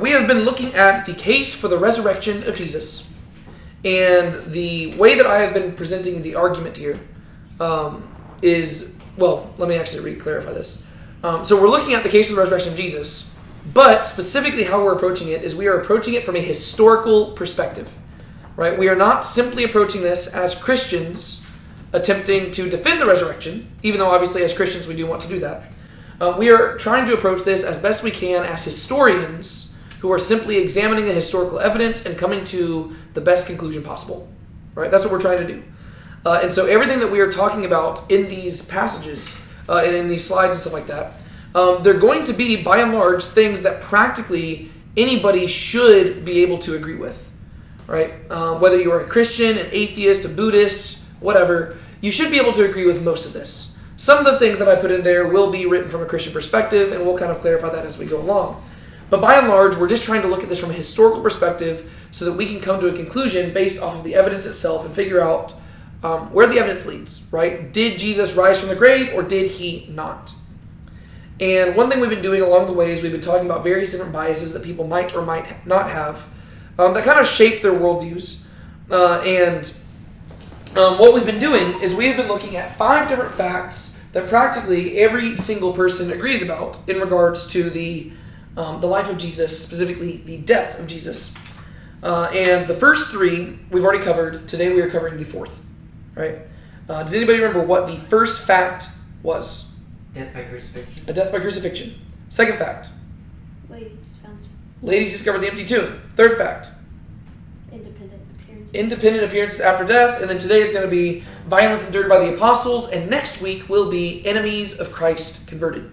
We have been looking at the case for the resurrection of Jesus. And the way that I have been presenting the argument here is, well, let me actually re-clarify this. So we're looking at the case for the resurrection of Jesus, but specifically how we're approaching it is we are approaching it from a historical perspective, right? We are not simply approaching this as Christians attempting to defend the resurrection, even though obviously as Christians we do want to do that. We are trying to approach this as best we can as historians who are simply examining the historical evidence and coming to the best conclusion possible, right? That's what we're trying to do. And so everything that we are talking about in these passages and in these slides and stuff like that, they're going to be, by and large, things that practically anybody should be able to agree with, right? Whether you're a Christian, an atheist, a Buddhist, whatever, you should be able to agree with most of this. Some of the things that I put in there will be written from a Christian perspective, and we'll kind of clarify that as we go along. But by and large, we're just trying to look at this from a historical perspective so that we can come to a conclusion based off of the evidence itself and figure out where the evidence leads, right? Did Jesus rise from the grave or did he not? And one thing we've been doing along the way is we've been talking about various different biases that people might or might not have that kind of shape their worldviews. What we've been doing is we've been looking at 5 different facts that practically every single person agrees about in regards to the life of Jesus, specifically the death of Jesus. And the first 3 we've already covered. Today we are covering the 4th. Right? Does anybody remember what the first fact was? Death by crucifixion. A death by crucifixion. Second fact. Ladies found. Ladies discovered the empty tomb. Third fact. Independent appearances. Independent appearances after death. And then today is going to be violence endured by the apostles. And next week will be enemies of Christ converted.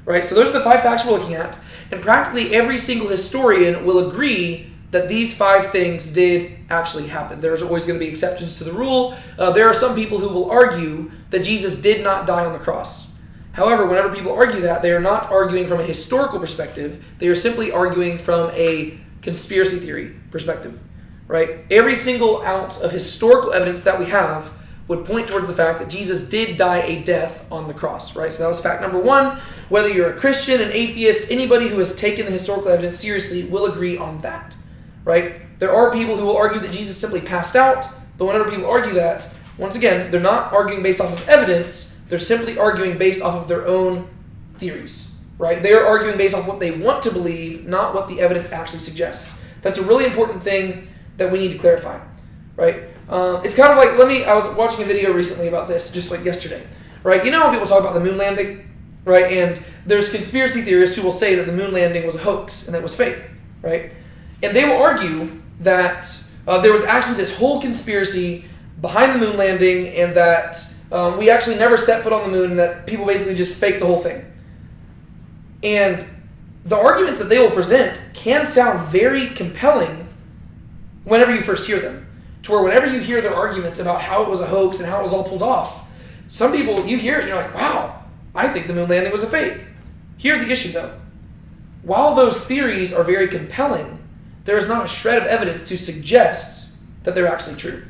Right? So those are the 5 facts we're looking at. And practically every single historian will agree that these 5 things did actually happen. There's always going to be exceptions to the rule. There are some people who will argue that Jesus did not die on the cross. However, whenever people argue that, they are not arguing from a historical perspective. They are simply arguing from a conspiracy theory perspective, right? Every single ounce of historical evidence that we have would point towards the fact that Jesus did die a death on the cross, right? So that was fact number 1. Whether you're a Christian, an atheist, anybody who has taken the historical evidence seriously will agree on that. Right? There are people who will argue that Jesus simply passed out, but whenever people argue that, once again, they're not arguing based off of evidence, they're simply arguing based off of their own theories, right? They're arguing based off what they want to believe, not what the evidence actually suggests. That's a really important thing that we need to clarify, right? It's kind of like, I was watching a video recently about this, just like yesterday, right? You know how people talk about the moon landing, right? And there's conspiracy theorists who will say that the moon landing was a hoax and that it was fake, right? And they will argue that there was actually this whole conspiracy behind the moon landing and that we actually never set foot on the moon and that people basically just faked the whole thing. And the arguments that they will present can sound very compelling whenever you first hear them. To where whenever you hear their arguments about how it was a hoax and how it was all pulled off, some people, you hear it and you're like, wow, I think the moon landing was a fake. Here's the issue though. While those theories are very compelling, there is not a shred of evidence to suggest that they're actually true,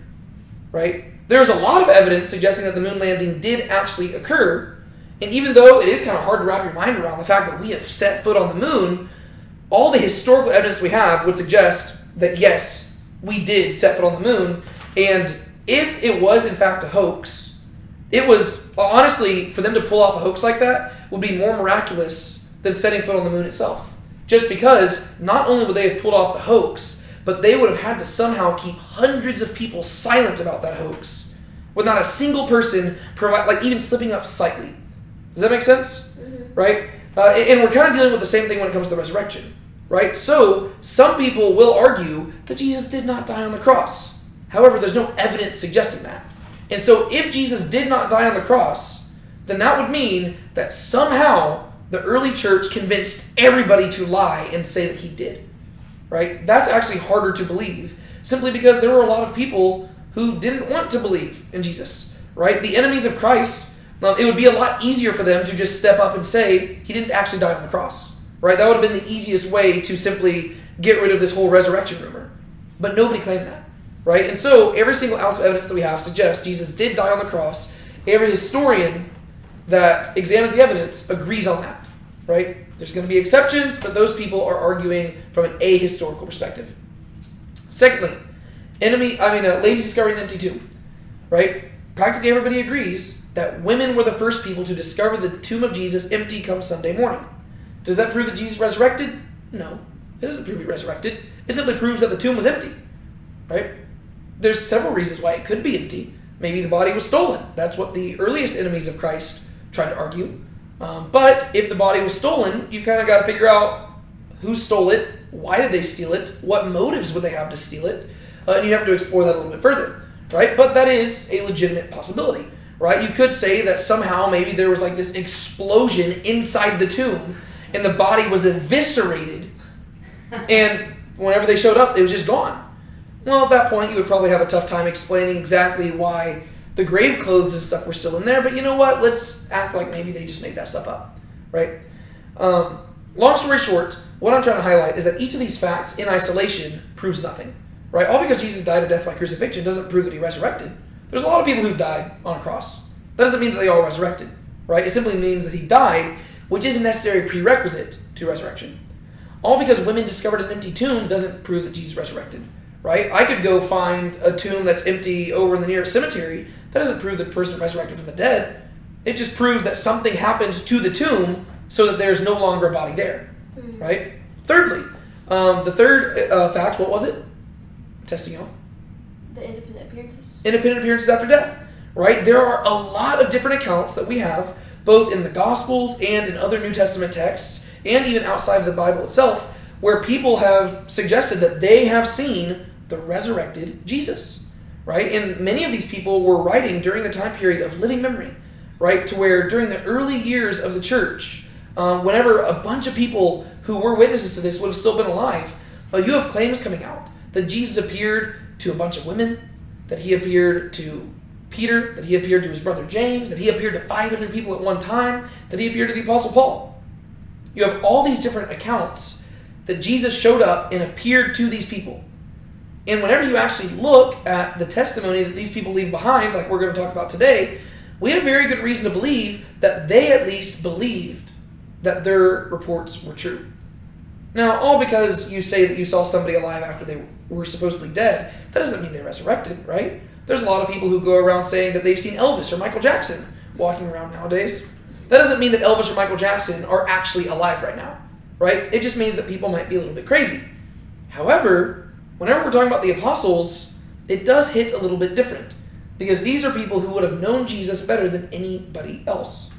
right? There's a lot of evidence suggesting that the moon landing did actually occur, and even though it is kind of hard to wrap your mind around the fact that we have set foot on the moon, all the historical evidence we have would suggest that yes, we did set foot on the moon, and if it was in fact a hoax, it was, honestly, for them to pull off a hoax like that would be more miraculous than setting foot on the moon itself. Just because not only would they have pulled off the hoax, but they would have had to somehow keep hundreds of people silent about that hoax, with not a single person even slipping up slightly. Does that make sense? Mm-hmm. Right? And we're kind of dealing with the same thing when it comes to the resurrection, right? So some people will argue that Jesus did not die on the cross. However, there's no evidence suggesting that. And so if Jesus did not die on the cross, then that would mean that somehow the early church convinced everybody to lie and say that he did, right? That's actually harder to believe, simply because there were a lot of people who didn't want to believe in Jesus, right? The enemies of Christ, it would be a lot easier for them to just step up and say he didn't actually die on the cross, right? That would have been the easiest way to simply get rid of this whole resurrection rumor. But nobody claimed that, right? And so every single ounce of evidence that we have suggests Jesus did die on the cross. Every historian that examines the evidence agrees on that, right? There's going to be exceptions, but those people are arguing from an ahistorical perspective. Secondly, ladies discovering the empty tomb, right? Practically everybody agrees that women were the first people to discover the tomb of Jesus empty come Sunday morning. Does that prove that Jesus resurrected? No, it doesn't prove he resurrected. It simply proves that the tomb was empty, right? There's several reasons why it could be empty. Maybe the body was stolen. That's what the earliest enemies of Christ tried to argue. But if the body was stolen, you've kind of got to figure out who stole it, why did they steal it, what motives would they have to steal it, and you have to explore that a little bit further, right? But that is a legitimate possibility, right? You could say that somehow maybe there was like this explosion inside the tomb and the body was eviscerated, and whenever they showed up, it was just gone. Well, at that point, you would probably have a tough time explaining exactly why the grave clothes and stuff were still in there, but you know what? Let's act like maybe they just made that stuff up, right? Long story short, what I'm trying to highlight is that each of these facts in isolation proves nothing, right? All because Jesus died a death by crucifixion doesn't prove that he resurrected. There's a lot of people who died on a cross. That doesn't mean that they all resurrected, right? It simply means that he died, which is a necessary prerequisite to resurrection. All because women discovered an empty tomb doesn't prove that Jesus resurrected, right? I could go find a tomb that's empty over in the nearest cemetery. That doesn't prove that the person resurrected from the dead. It just proves that something happened to the tomb so that there's no longer a body there, right? Thirdly, the third fact, what was it? Testing out. The independent appearances. Independent appearances after death, right? There are a lot of different accounts that we have, both in the Gospels and in other New Testament texts, and even outside of the Bible itself, where people have suggested that they have seen the resurrected Jesus, right? And many of these people were writing during the time period of living memory, right? To where during the early years of the church, whenever a bunch of people who were witnesses to this would have still been alive, you have claims coming out that Jesus appeared to a bunch of women, that he appeared to Peter, that he appeared to his brother James, that he appeared to 500 people at one time, that he appeared to the Apostle Paul. You have all these different accounts that Jesus showed up and appeared to these people. And whenever you actually look at the testimony that these people leave behind, like we're going to talk about today, we have very good reason to believe that they at least believed that their reports were true. Now, all because you say that you saw somebody alive after they were supposedly dead, that doesn't mean they resurrected, right? There's a lot of people who go around saying that they've seen Elvis or Michael Jackson walking around nowadays. That doesn't mean that Elvis or Michael Jackson are actually alive right now, right? It just means that people might be a little bit crazy. However, whenever we're talking about the apostles, it does hit a little bit different, because these are people who would have known Jesus better than anybody else.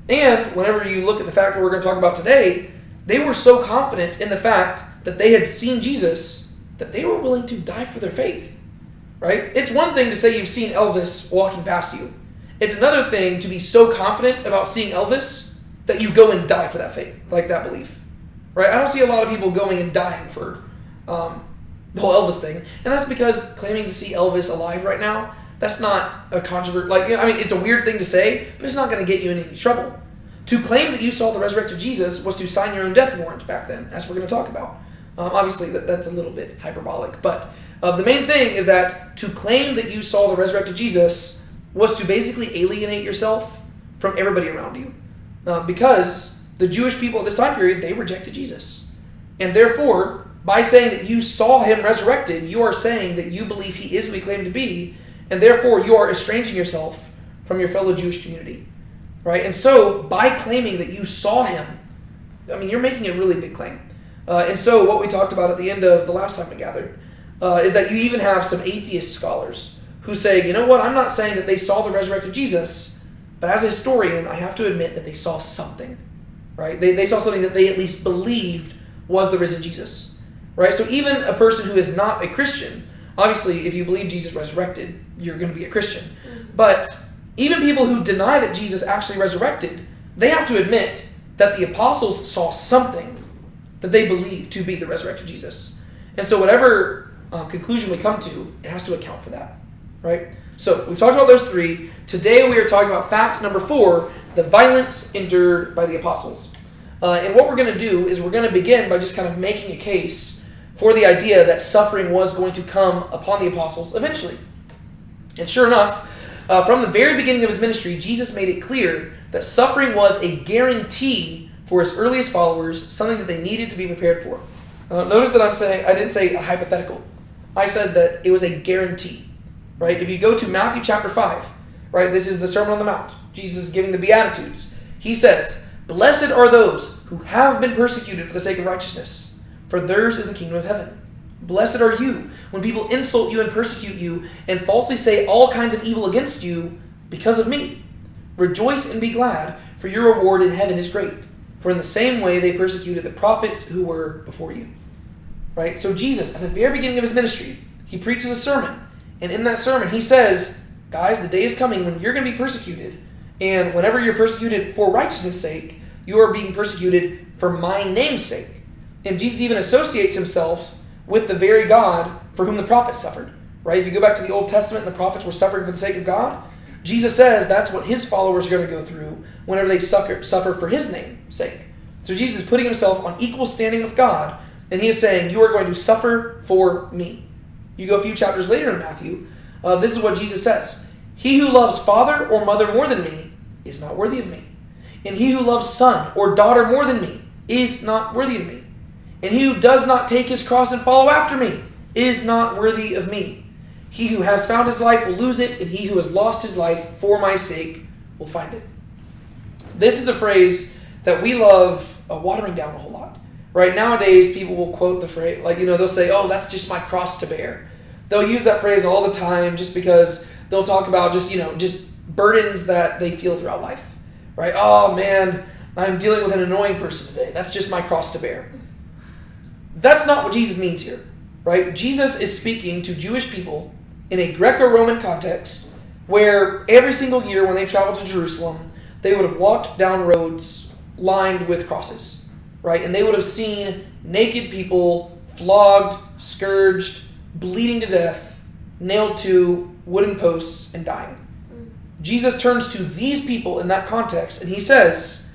And whenever you look at the fact that we're going to talk about today, they were so confident in the fact that they had seen Jesus that they were willing to die for their faith, right? It's one thing to say you've seen Elvis walking past you. It's another thing to be so confident about seeing Elvis that you go and die for that faith, like that belief, right? I don't see a lot of people going and dying for the whole Elvis thing, and that's because claiming to see Elvis alive right now, that's not a controversy. It's a weird thing to say, but it's not going to get you in any trouble. To claim that you saw the resurrected Jesus was to sign your own death warrant back then, as we're going to talk about. Obviously, that's a little bit hyperbolic, but the main thing is that to claim that you saw the resurrected Jesus was to basically alienate yourself from everybody around you. Because the Jewish people at this time period, they rejected Jesus. And therefore, by saying that you saw him resurrected, you are saying that you believe he is who he claimed to be, and therefore you are estranging yourself from your fellow Jewish community. Right? And so, by claiming that you saw him, you're making a really big claim. And so, what we talked about at the end of the last time we gathered is that you even have some atheist scholars who say, you know what, I'm not saying that they saw the resurrected Jesus, but as a historian, I have to admit that they saw something. Right? They saw something that they at least believed was the risen Jesus. Right? So even a person who is not a Christian, obviously, if you believe Jesus resurrected, you're going to be a Christian. But even people who deny that Jesus actually resurrected, they have to admit that the apostles saw something that they believed to be the resurrected Jesus. And so whatever conclusion we come to, it has to account for that, right? So we've talked about those three. Today we are talking about fact number 4, the violence endured by the apostles. And what we're going to do is we're going to begin by just kind of making a case for the idea that suffering was going to come upon the apostles eventually. And sure enough, from the very beginning of his ministry, Jesus made it clear that suffering was a guarantee for his earliest followers, something that they needed to be prepared for. Notice that I didn't say a hypothetical. I said that it was a guarantee, right? If you go to Matthew chapter 5, right, this is the Sermon on the Mount. Jesus is giving the Beatitudes. He says, "Blessed are those who have been persecuted for the sake of righteousness, for theirs is the kingdom of heaven. Blessed are you when people insult you and persecute you and falsely say all kinds of evil against you because of me. Rejoice and be glad, for your reward in heaven is great. For in the same way they persecuted the prophets who were before you." Right? So Jesus, at the very beginning of his ministry, he preaches a sermon. And in that sermon, he says, guys, the day is coming when you're going to be persecuted. And whenever you're persecuted for righteousness' sake, you are being persecuted for my name's sake. And Jesus even associates himself with the very God for whom the prophets suffered. Right? If you go back to the Old Testament and the prophets were suffering for the sake of God, Jesus says that's what his followers are going to go through whenever they suffer for his name's sake. So Jesus is putting himself on equal standing with God, and he is saying, you are going to suffer for me. You go a few chapters later in Matthew, this is what Jesus says. "He who loves father or mother more than me is not worthy of me. And he who loves son or daughter more than me is not worthy of me. And he who does not take his cross and follow after me is not worthy of me. He who has found his life will lose it, and he who has lost his life for my sake will find it." This is a phrase that we love watering down a whole lot. Right? Nowadays, people will quote the phrase, they'll say, "Oh, that's just my cross to bear." They'll use that phrase all the time just because they'll talk about just burdens that they feel throughout life. Right? "Oh, man, I'm dealing with an annoying person today. That's just my cross to bear." That's not what Jesus means here. Right? Jesus is speaking to Jewish people in a Greco-Roman context where every single year when they traveled to Jerusalem, they would have walked down roads lined with crosses. Right? And they would have seen naked people flogged, scourged, bleeding to death, nailed to wooden posts, and dying. Jesus turns to these people in that context, and he says,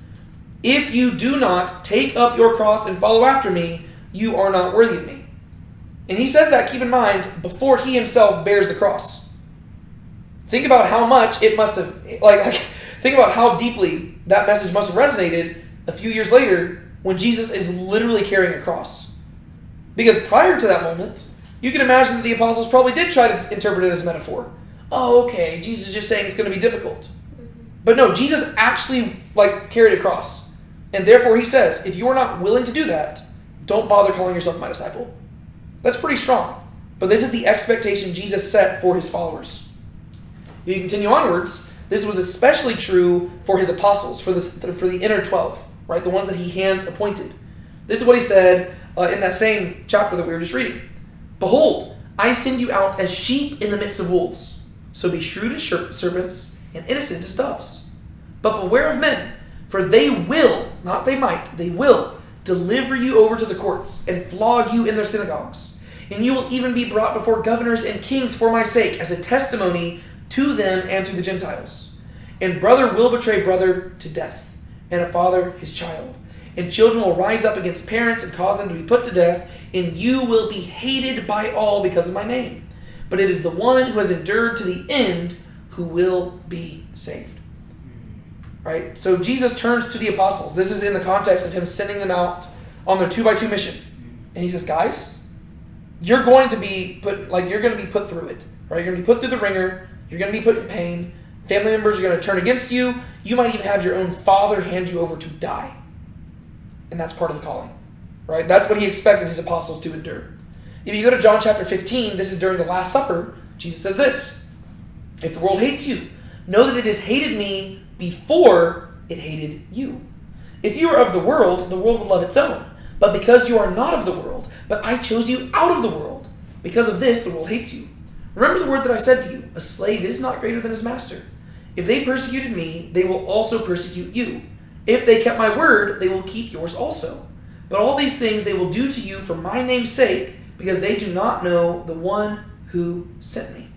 "If you do not take up your cross and follow after me, you are not worthy of me." And he says that, keep in mind, before he himself bears the cross. Think about how much it must have, think about how deeply that message must have resonated a few years later when Jesus is literally carrying a cross. Because prior to that moment, you can imagine that the apostles probably did try to interpret it as a metaphor. Oh, okay, Jesus is just saying it's going to be difficult. But no, Jesus actually carried a cross. And therefore he says, if you are not willing to do that, don't bother calling yourself my disciple. That's pretty strong. But this is the expectation Jesus set for his followers. You continue onwards, this was especially true for his apostles, for the inner 12. Right, the ones that he hand appointed. This is what he said in that same chapter that we were just reading. "Behold, I send you out as sheep in the midst of wolves. So be shrewd as serpents and innocent as doves. But beware of men, for they will, not they might, they will deliver you over to the courts and flog you in their synagogues. And you will even be brought before governors and kings for my sake as a testimony to them and to the Gentiles. And brother will betray brother to death, and a father his child. And children will rise up against parents and cause them to be put to death, and you will be hated by all because of my name. But it is the one who has endured to the end who will be saved." Right? So Jesus turns to the apostles. This is in the context of him sending them out on their 2x2 mission. And he says, guys, you're going to be put through it. Right? You're going to be put through the ringer. You're going to be put in pain. Family members are going to turn against you. You might even have your own father hand you over to die. And that's part of the calling. Right? That's what he expected his apostles to endure. If you go to John chapter 15, this is during the Last Supper, Jesus says this: "If the world hates you, know that it has hated me before it hated you. If you are of the world would love its own. But because you are not of the world, but I chose you out of the world, because of this the world hates you. Remember the word that I said to you, a slave is not greater than his master. If they persecuted me, they will also persecute you. If they kept my word, they will keep yours also. But all these things they will do to you for my name's sake, because they do not know the one who sent me.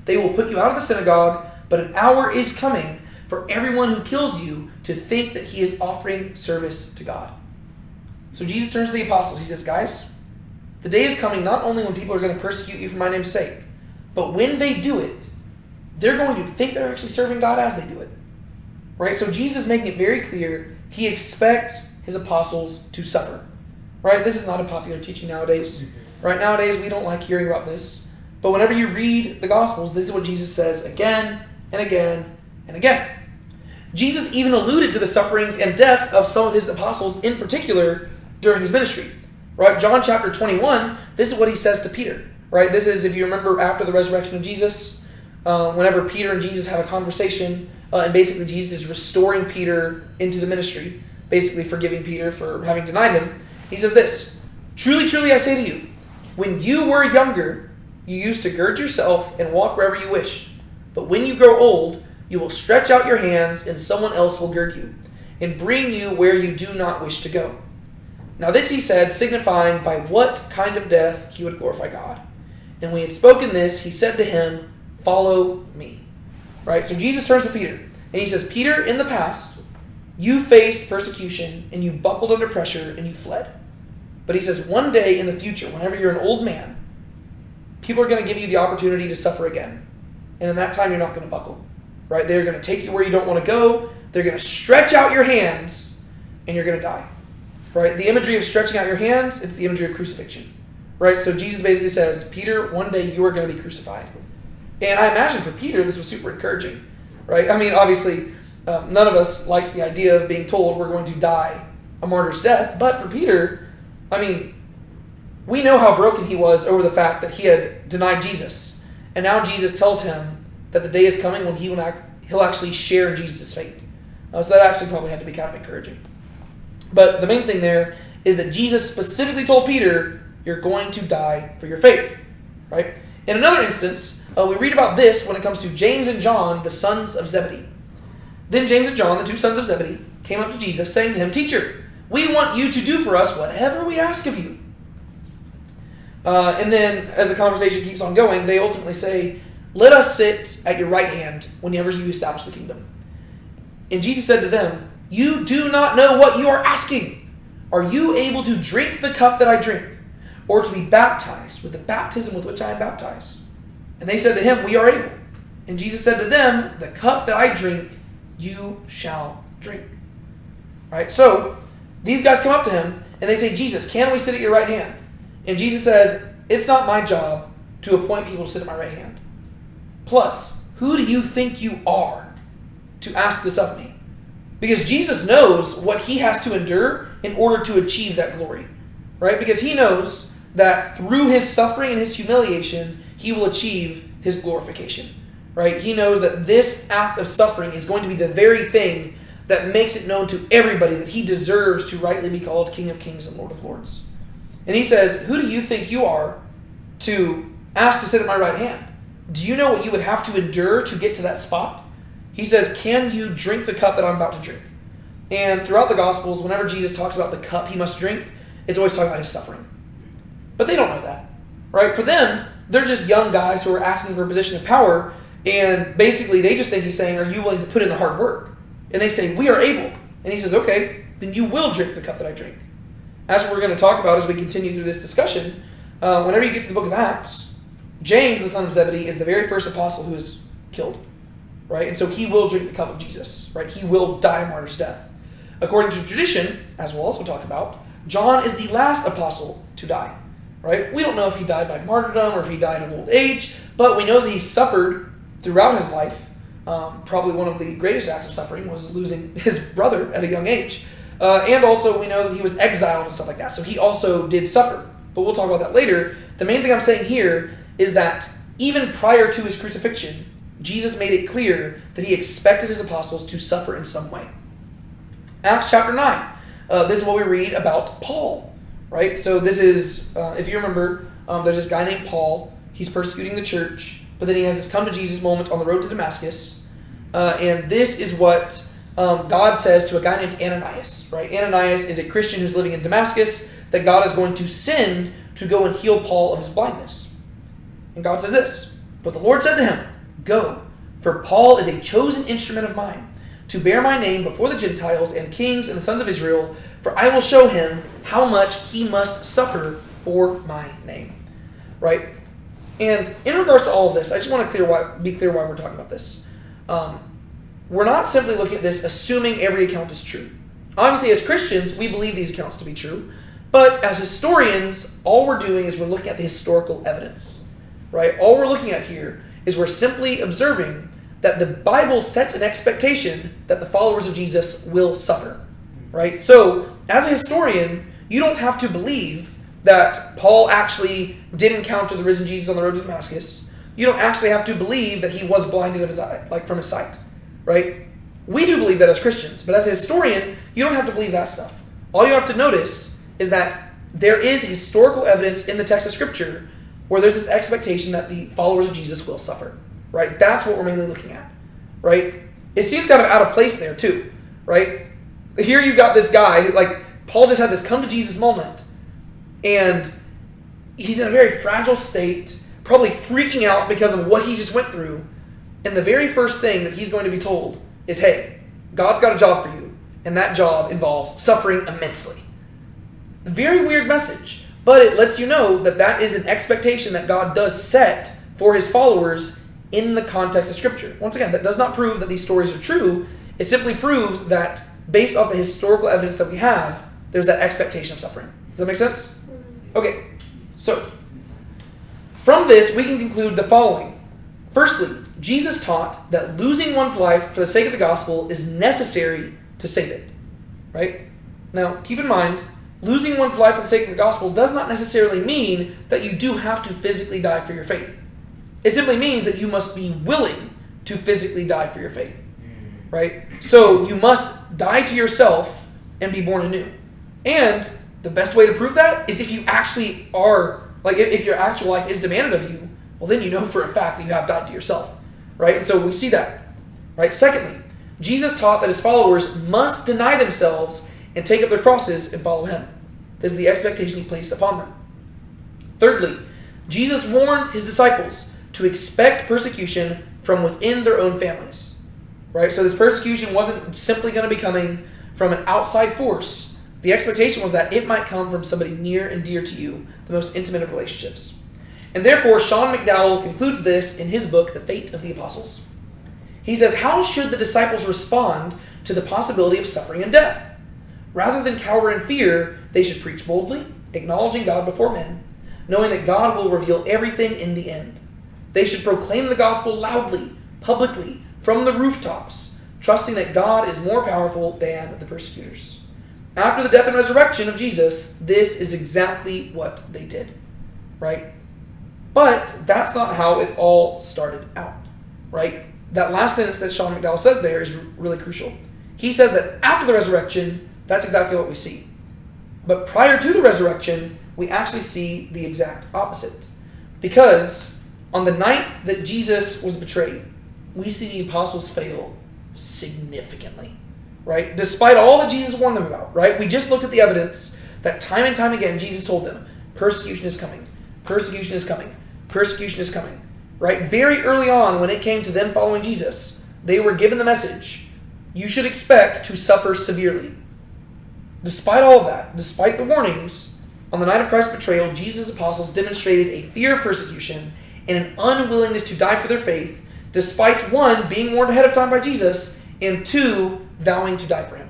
They will put you out of the synagogue, but an hour is coming for everyone who kills you to think that he is offering service to God." So Jesus turns to the apostles. He says, guys, the day is coming not only when people are going to persecute you for my name's sake, but when they do it, they're going to think they're actually serving God as they do it. Right? So Jesus is making it very clear He expects his apostles to suffer. Right? This is not a popular teaching nowadays. Right? Nowadays, we don't like hearing about this. But whenever you read the Gospels, this is what Jesus says again and again and again. Jesus even alluded to the sufferings and deaths of some of his apostles in particular during his ministry. Right? John chapter 21, this is what he says to Peter. Right? This is, if you remember, after the resurrection of Jesus, whenever Peter and Jesus have a conversation, and basically Jesus is restoring Peter into the ministry, basically forgiving Peter for having denied him. He says this, "Truly, truly, I say to you, when you were younger, you used to gird yourself and walk wherever you wished. But when you grow old, you will stretch out your hands and someone else will gird you and bring you where you do not wish to go." Now this he said, signifying by what kind of death he would glorify God. And when he had spoken this, he said to him, "Follow me." Right? So Jesus turns to Peter and he says, "Peter, in the past, you faced persecution and you buckled under pressure and you fled. But he says, one day in the future, whenever you're an old man, people are going to give you the opportunity to suffer again. And in that time, you're not going to buckle. Right? They're going to take you where you don't want to go. They're going to stretch out your hands and you're going to die. Right? The imagery of stretching out your hands, it's the imagery of crucifixion. Right? So Jesus basically says, "Peter, one day you are going to be crucified." And I imagine for Peter, this was super encouraging. Right? I mean, obviously, none of us likes the idea of being told we're going to die a martyr's death. But for Peter, I mean, we know how broken he was over the fact that he had denied Jesus. And now Jesus tells him that the day is coming when he'll actually share in Jesus' fate. So that actually probably had to be kind of encouraging. But the main thing there is that Jesus specifically told Peter, you're going to die for your faith. Right? In another instance, we read about this when it comes to James and John, the sons of Zebedee. Then James and John, the two sons of Zebedee, came up to Jesus, saying to him, "Teacher, we want you to do for us whatever we ask of you." And then, as the conversation keeps on going, they ultimately say, "Let us sit at your right hand whenever you establish the kingdom." And Jesus said to them, "You do not know what you are asking. Are you able to drink the cup that I drink, or to be baptized with the baptism with which I am baptized?" And they said to him, "We are able." And Jesus said to them, "The cup that I drink, you shall drink." Right? So, these guys come up to him, and they say, "Jesus, can we sit at your right hand?" And Jesus says, "It's not my job to appoint people to sit at my right hand. Plus, who do you think you are to ask this of me?" Because Jesus knows what he has to endure in order to achieve that glory. Right? Because he knows that through his suffering and his humiliation, he will achieve his glorification. Right? He knows that this act of suffering is going to be the very thing that makes it known to everybody that he deserves to rightly be called King of Kings and Lord of Lords. And he says, "Who do you think you are to ask to sit at my right hand? Do you know what you would have to endure to get to that spot?" He says, "Can you drink the cup that I'm about to drink?" And throughout the Gospels, whenever Jesus talks about the cup he must drink, it's always talking about his suffering. But they don't know that. Right? For them, they're just young guys who are asking for a position of power, and basically they just think he's saying, "Are you willing to put in the hard work?" And they say, "We are able." And he says, "Okay, then you will drink the cup that I drink." As we're going to talk about as we continue through this discussion, whenever you get to the book of Acts, James, the son of Zebedee, is the very first apostle who is killed. Right? And so he will drink the cup of Jesus. Right? He will die a martyr's death. According to tradition, as we'll also talk about, John is the last apostle to die. Right? We don't know if he died by martyrdom or if he died of old age, but we know that he suffered throughout his life. Probably one of the greatest acts of suffering was losing his brother at a young age. And also we know that he was exiled and stuff like that. So he also did suffer. But we'll talk about that later. The main thing I'm saying here is that even prior to his crucifixion, Jesus made it clear that he expected his apostles to suffer in some way. Acts chapter 9. This is what we read about Paul. Right? So this is, if you remember, there's this guy named Paul. He's persecuting the church. But then he has this come to Jesus moment on the road to Damascus. And this is what God says to a guy named Ananias. Right? Ananias is a Christian who's living in Damascus that God is going to send to go and heal Paul of his blindness. And God says this, "But the Lord said to him, 'Go, for Paul is a chosen instrument of mine, to bear my name before the Gentiles and kings and the sons of Israel, for I will show him how much he must suffer for my name.'" Right? And in regards to all of this, I just want to be clear why we're talking about this. We're not simply looking at this assuming every account is true. Obviously, as Christians, we believe these accounts to be true. But as historians, all we're doing is we're looking at the historical evidence, right? All we're looking at here is we're simply observing that the Bible sets an expectation that the followers of Jesus will suffer, right? So, as a historian, you don't have to believe that Paul actually did encounter the risen Jesus on the road to Damascus. You don't actually have to believe that he was blinded of his eye, like from his sight, right? We do believe that as Christians, but as a historian, you don't have to believe that stuff. All you have to notice is that there is historical evidence in the text of Scripture where there's this expectation that the followers of Jesus will suffer, right? That's what we're mainly looking at, right? It seems kind of out of place there too, right? Here you've got this guy, like Paul just had this come to Jesus moment, and he's in a very fragile state, probably freaking out because of what he just went through. And the very first thing that he's going to be told is, hey, God's got a job for you, and that job involves suffering immensely. Very weird message, but it lets you know that that is an expectation that God does set for his followers in the context of Scripture. Once again, that does not prove that these stories are true. It simply proves that based off the historical evidence that we have, there's that expectation of suffering. Does that make sense? Okay, so from this, we can conclude the following. Firstly, Jesus taught that losing one's life for the sake of the gospel is necessary to save it, right? Now, keep in mind, losing one's life for the sake of the gospel does not necessarily mean that you do have to physically die for your faith. It simply means that you must be willing to physically die for your faith, right? So you must die to yourself and be born anew. And the best way to prove that is if you actually are, like if your actual life is demanded of you, well then you know for a fact that you have died to yourself, right? And so we see that, right? Secondly, Jesus taught that his followers must deny themselves and take up their crosses and follow him. This is the expectation he placed upon them. Thirdly, Jesus warned his disciples to expect persecution from within their own families, right? So this persecution wasn't simply going to be coming from an outside force. The expectation was that it might come from somebody near and dear to you, the most intimate of relationships. And therefore, Sean McDowell concludes this in his book, The Fate of the Apostles. He says, how should the disciples respond to the possibility of suffering and death? Rather than cower in fear, they should preach boldly, acknowledging God before men, knowing that God will reveal everything in the end. They should proclaim the gospel loudly, publicly, from the rooftops, trusting that God is more powerful than the persecutors. After the death and resurrection of Jesus, this is exactly what they did, right? But that's not how it all started out, right? That last sentence that Sean McDowell says there is really crucial. He says that after the resurrection, that's exactly what we see. But prior to the resurrection, we actually see the exact opposite. Because on the night that Jesus was betrayed, we see the apostles fail significantly, right? Despite all that Jesus warned them about, right? We just looked at the evidence that time and time again, Jesus told them, persecution is coming, persecution is coming, persecution is coming, right? Very early on, when it came to them following Jesus, they were given the message, you should expect to suffer severely. Despite all of that, despite the warnings, on the night of Christ's betrayal, Jesus' apostles demonstrated a fear of persecution and an unwillingness to die for their faith, despite one, being warned ahead of time by Jesus, and two, vowing to die for him.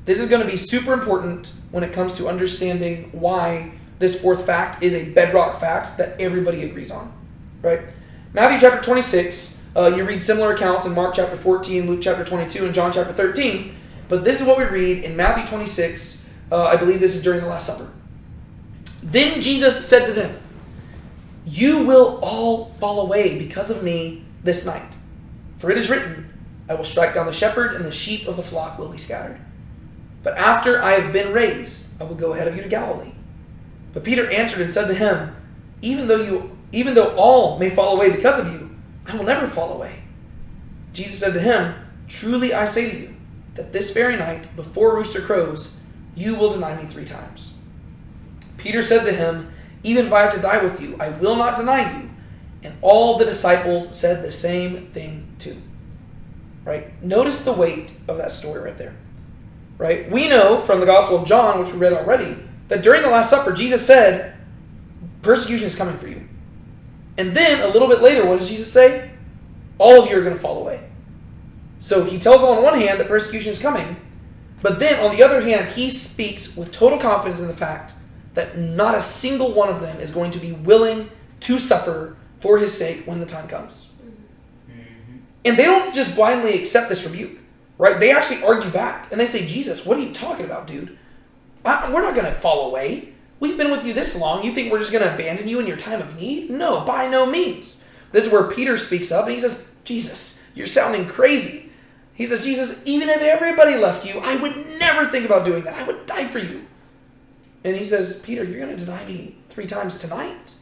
This is going to be super important when it comes to understanding why this fourth fact is a bedrock fact that everybody agrees on, right? Matthew chapter 26, you read similar accounts in Mark chapter 14, Luke chapter 22, and John chapter 13, but this is what we read in Matthew 26. I believe this is during the Last Supper. Then Jesus said to them, you will all fall away because of me this night. For it is written, I will strike down the shepherd, and the sheep of the flock will be scattered. But after I have been raised, I will go ahead of you to Galilee. But Peter answered and said to him, even though all may fall away because of you, I will never fall away. Jesus said to him, truly I say to you, that this very night, before rooster crows, you will deny me 3 times. Peter said to him, even if I have to die with you, I will not deny you. And all the disciples said the same thing too. Right? Notice the weight of that story right there. Right? We know from the Gospel of John, which we read already, that during the Last Supper, Jesus said, persecution is coming for you. And then, a little bit later, what does Jesus say? All of you are going to fall away. So he tells them on one hand that persecution is coming, But then, on the other hand, he speaks with total confidence in the fact that not a single one of them is going to be willing to suffer for his sake when the time comes. Mm-hmm. And they don't just blindly accept this rebuke, right? They actually argue back, and they say, Jesus, what are you talking about, dude? We're not going to fall away. We've been with you this long. You think we're just going to abandon you in your time of need? No, by no means. This is where Peter speaks up, and he says, Jesus, you're sounding crazy. He says, Jesus, even if everybody left you, I would never think about doing that. I would die for you. And he says, Peter, you're going to deny me 3 times tonight.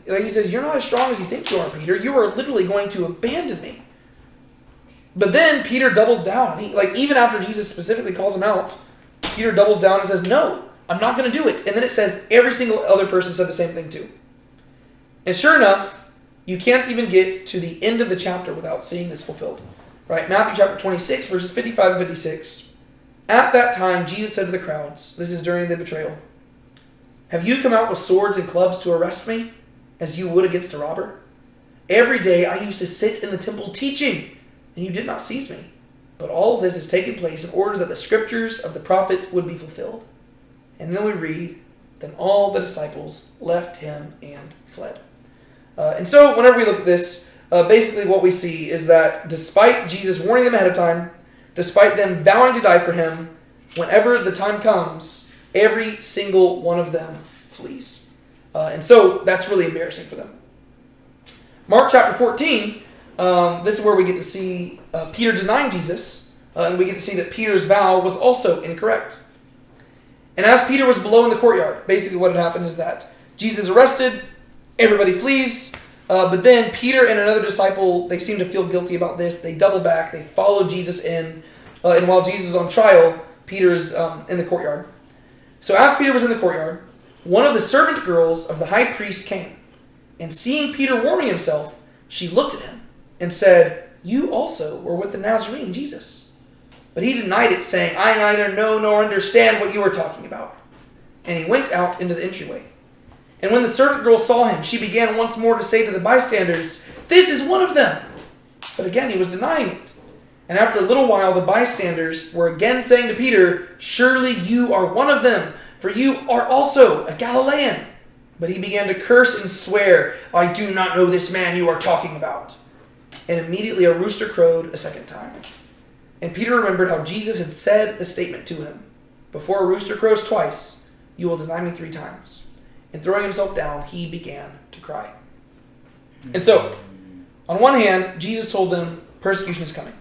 Like he says, you're not as strong as you think you are, Peter. You are literally going to abandon me. But then Peter doubles down. Even after Jesus specifically calls him out, Peter doubles down and says, no, I'm not going to do it. And then it says every single other person said the same thing too. And sure enough, you can't even get to the end of the chapter without seeing this fulfilled. Right, Matthew chapter 26, verses 55 and 56. At that time, Jesus said to the crowds, this is during the betrayal, have you come out with swords and clubs to arrest me, as you would against a robber? Every day I used to sit in the temple teaching, and you did not seize me. But all of this has taken place in order that the scriptures of the prophets would be fulfilled. And then we read, then all the disciples left him and fled. And so whenever we look at this, basically what we see is that despite Jesus warning them ahead of time, despite them vowing to die for him, whenever the time comes, every single one of them flees. And so that's really embarrassing for them. Mark chapter 14, this is where we get to see Peter denying Jesus, and we get to see that Peter's vow was also incorrect. And as Peter was below in the courtyard, basically what had happened is that Jesus is arrested, everybody flees, but then Peter and another disciple, they seem to feel guilty about this. They double back. They follow Jesus in. And while Jesus is on trial, Peter's in the courtyard. So as Peter was in the courtyard, one of the servant girls of the high priest came. And seeing Peter warming himself, she looked at him and said, you also were with the Nazarene, Jesus. But he denied it, saying, I neither know nor understand what you are talking about. And he went out into the entryway. And when the servant girl saw him, she began once more to say to the bystanders, this is one of them. But again he was denying it. And after a little while the bystanders were again saying to Peter, surely you are one of them, for you are also a Galilean. But he began to curse and swear, I do not know this man you are talking about. And immediately a rooster crowed a second time. And Peter remembered how Jesus had said the statement to him, before a rooster crows twice, you will deny me 3 times. And throwing himself down, he began to cry. And so, on one hand, Jesus told them persecution is coming.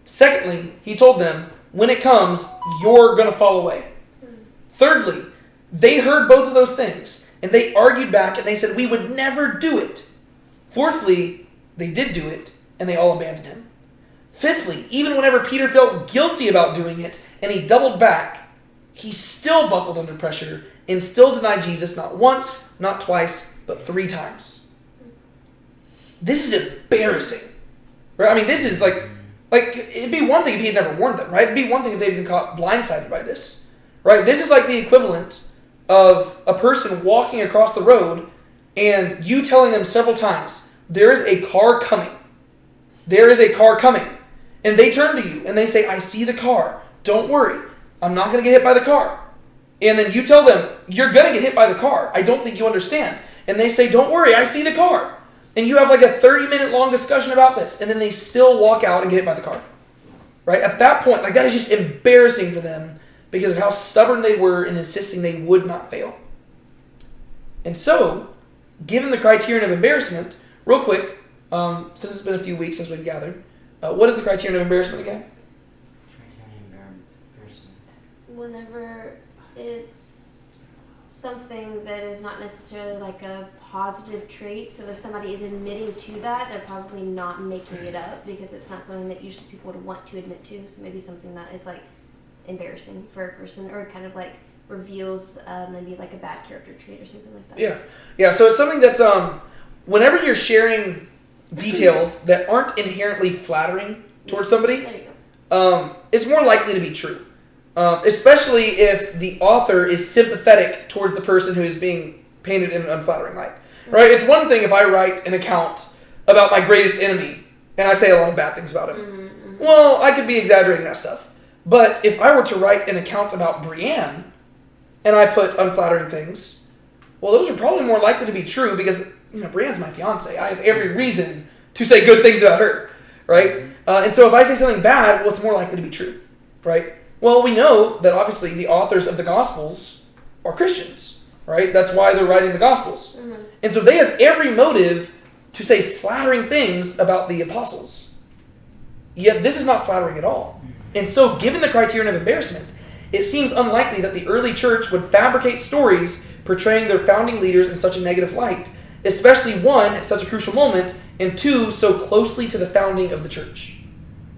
Secondly, he told them, when it comes, you're going to fall away. Thirdly, they heard both of those things, and they argued back, and they said, we would never do it. Fourthly, they did do it, and they all abandoned him. Fifthly, even whenever Peter felt guilty about doing it, and he doubled back, he still buckled under pressure and still denied Jesus not once, not twice, but 3 times. This is embarrassing. Right? I mean, this is like it'd be one thing if he had never warned them, right? It'd be one thing if they'd been caught blindsided by this. Right? This is like the equivalent of a person walking across the road and you telling them several times, there is a car coming. There is a car coming. And they turn to you and they say, I see the car. Don't worry. I'm not going to get hit by the car. And then you tell them, you're going to get hit by the car. I don't think you understand. And they say, don't worry, I see the car. And you have like a 30-minute long discussion about this. And then they still walk out and get hit by the car. Right? At that point, like that is just embarrassing for them because of how stubborn they were in insisting they would not fail. And so, given the criterion of embarrassment, real quick, since it's been a few weeks since we've gathered, what is the criterion of embarrassment again? Whenever it's something that is not necessarily like a positive trait, so if somebody is admitting to that, they're probably not making it up because it's not something that usually people would want to admit to. So maybe something that is like embarrassing for a person or kind of like reveals maybe like a bad character trait or something like that. Yeah. So it's something that's whenever you're sharing details that aren't inherently flattering towards somebody, There you go. It's more likely to be true. Especially if the author is sympathetic towards the person who is being painted in an unflattering light. Right? It's one thing if I write an account about my greatest enemy and I say a lot of bad things about him. Mm-hmm. Well, I could be exaggerating that stuff. But if I were to write an account about Brienne, and I put unflattering things, well, those are probably more likely to be true because, Brienne's my fiance. I have every reason to say good things about her, right? And so if I say something bad, well, it's more likely to be true, right? Well, we know that obviously the authors of the Gospels are Christians, right? That's why they're writing the Gospels. Mm-hmm. And so they have every motive to say flattering things about the apostles. Yet this is not flattering at all. And so given the criterion of embarrassment, it seems unlikely that the early church would fabricate stories portraying their founding leaders in such a negative light, especially one, at such a crucial moment, and two, so closely to the founding of the church.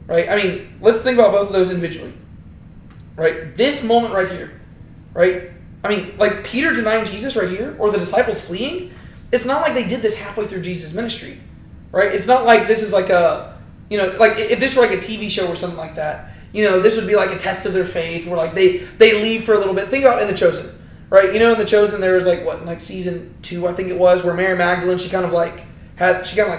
Right? I mean, let's think about both of those individually. Right? This moment right here, right? I mean, like Peter denying Jesus right here, or the disciples fleeing, it's not like they did this halfway through Jesus' ministry. Right? It's not like this is like a, like if this were like a TV show or something like that, this would be like a test of their faith where like they leave for a little bit. Think about in The Chosen, right? In The Chosen there was like season 2, I think it was, where Mary Magdalene, she kind of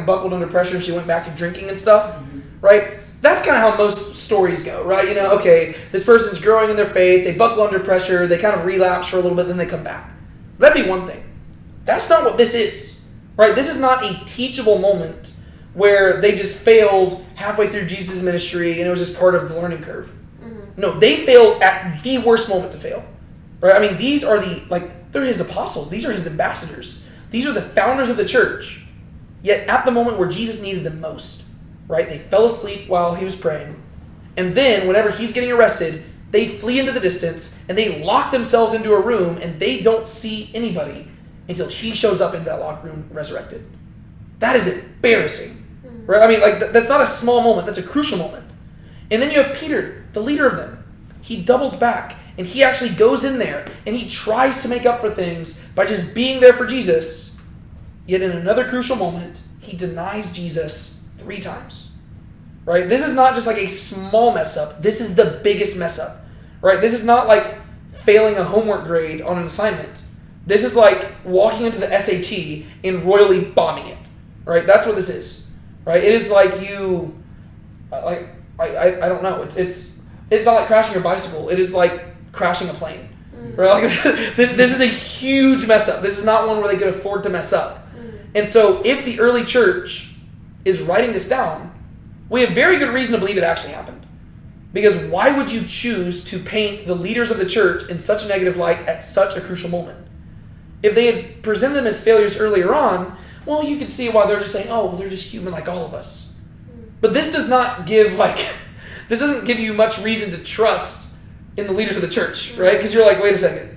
buckled under pressure and she went back to drinking and stuff, right? That's kind of how most stories go, right? Okay, this person's growing in their faith, they buckle under pressure, they kind of relapse for a little bit, then they come back. That'd be one thing. That's not what this is, right? This is not a teachable moment where they just failed halfway through Jesus' ministry and it was just part of the learning curve. Mm-hmm. No, they failed at the worst moment to fail. Right? I mean, these are they're his apostles. These are his ambassadors. These are the founders of the church. Yet at the moment where Jesus needed them most, right? They fell asleep while he was praying. And then whenever he's getting arrested, they flee into the distance and they lock themselves into a room and they don't see anybody until he shows up in that locked room resurrected. That is embarrassing. Right? I mean, that's not a small moment. That's a crucial moment. And then you have Peter, the leader of them. He doubles back, and he actually goes in there, and he tries to make up for things by just being there for Jesus. Yet in another crucial moment, he denies Jesus 3 times. Right? This is not just like a small mess up. This is the biggest mess up. Right? This is not like failing a homework grade on an assignment. This is like walking into the SAT and royally bombing it. Right? That's what this is. Right? It is like you, I don't know. It's not like crashing your bicycle. It is like crashing a plane. Mm-hmm. Right? Like this is a huge mess up. This is not one where they could afford to mess up. Mm-hmm. And so if the early church is writing this down, we have very good reason to believe it actually happened. Because why would you choose to paint the leaders of the church in such a negative light at such a crucial moment? If they had presented them as failures earlier on, well, you could see why they're just saying, oh, well, they're just human like all of us. But this does not give, this doesn't give you much reason to trust in the leaders of the church, right? Because you're like, wait a second.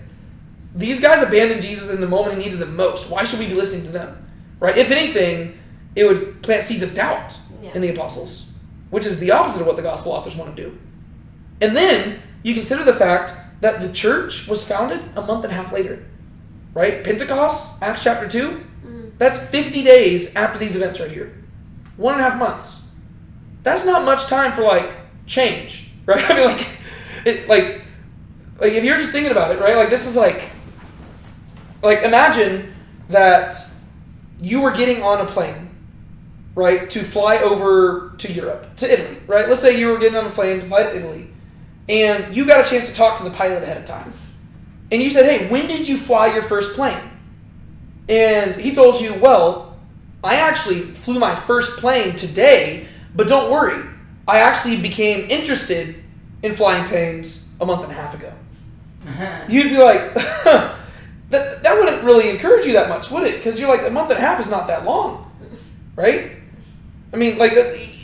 These guys abandoned Jesus in the moment he needed them most. Why should we be listening to them, right? If anything, it would plant seeds of doubt in the apostles, which is the opposite of what the gospel authors want to do. And then you consider the fact that the church was founded a month and a half later, right? Pentecost, Acts chapter 2, that's 50 days after these events right here. 1.5 months. That's not much time for change, right? I mean, if you're just thinking about it, right? This is like imagine that you were getting on a plane, right, to fly over to Europe, to Italy, right? Let's say you were getting on a plane to fly to Italy, and you got a chance to talk to the pilot ahead of time. And you said, hey, when did you fly your first plane? And he told you, well, I actually flew my first plane today, but don't worry. I actually became interested in flying planes a month and a half ago. You'd be like, that wouldn't really encourage you that much, would it? Because you're like, a month and a half is not that long, right? I mean,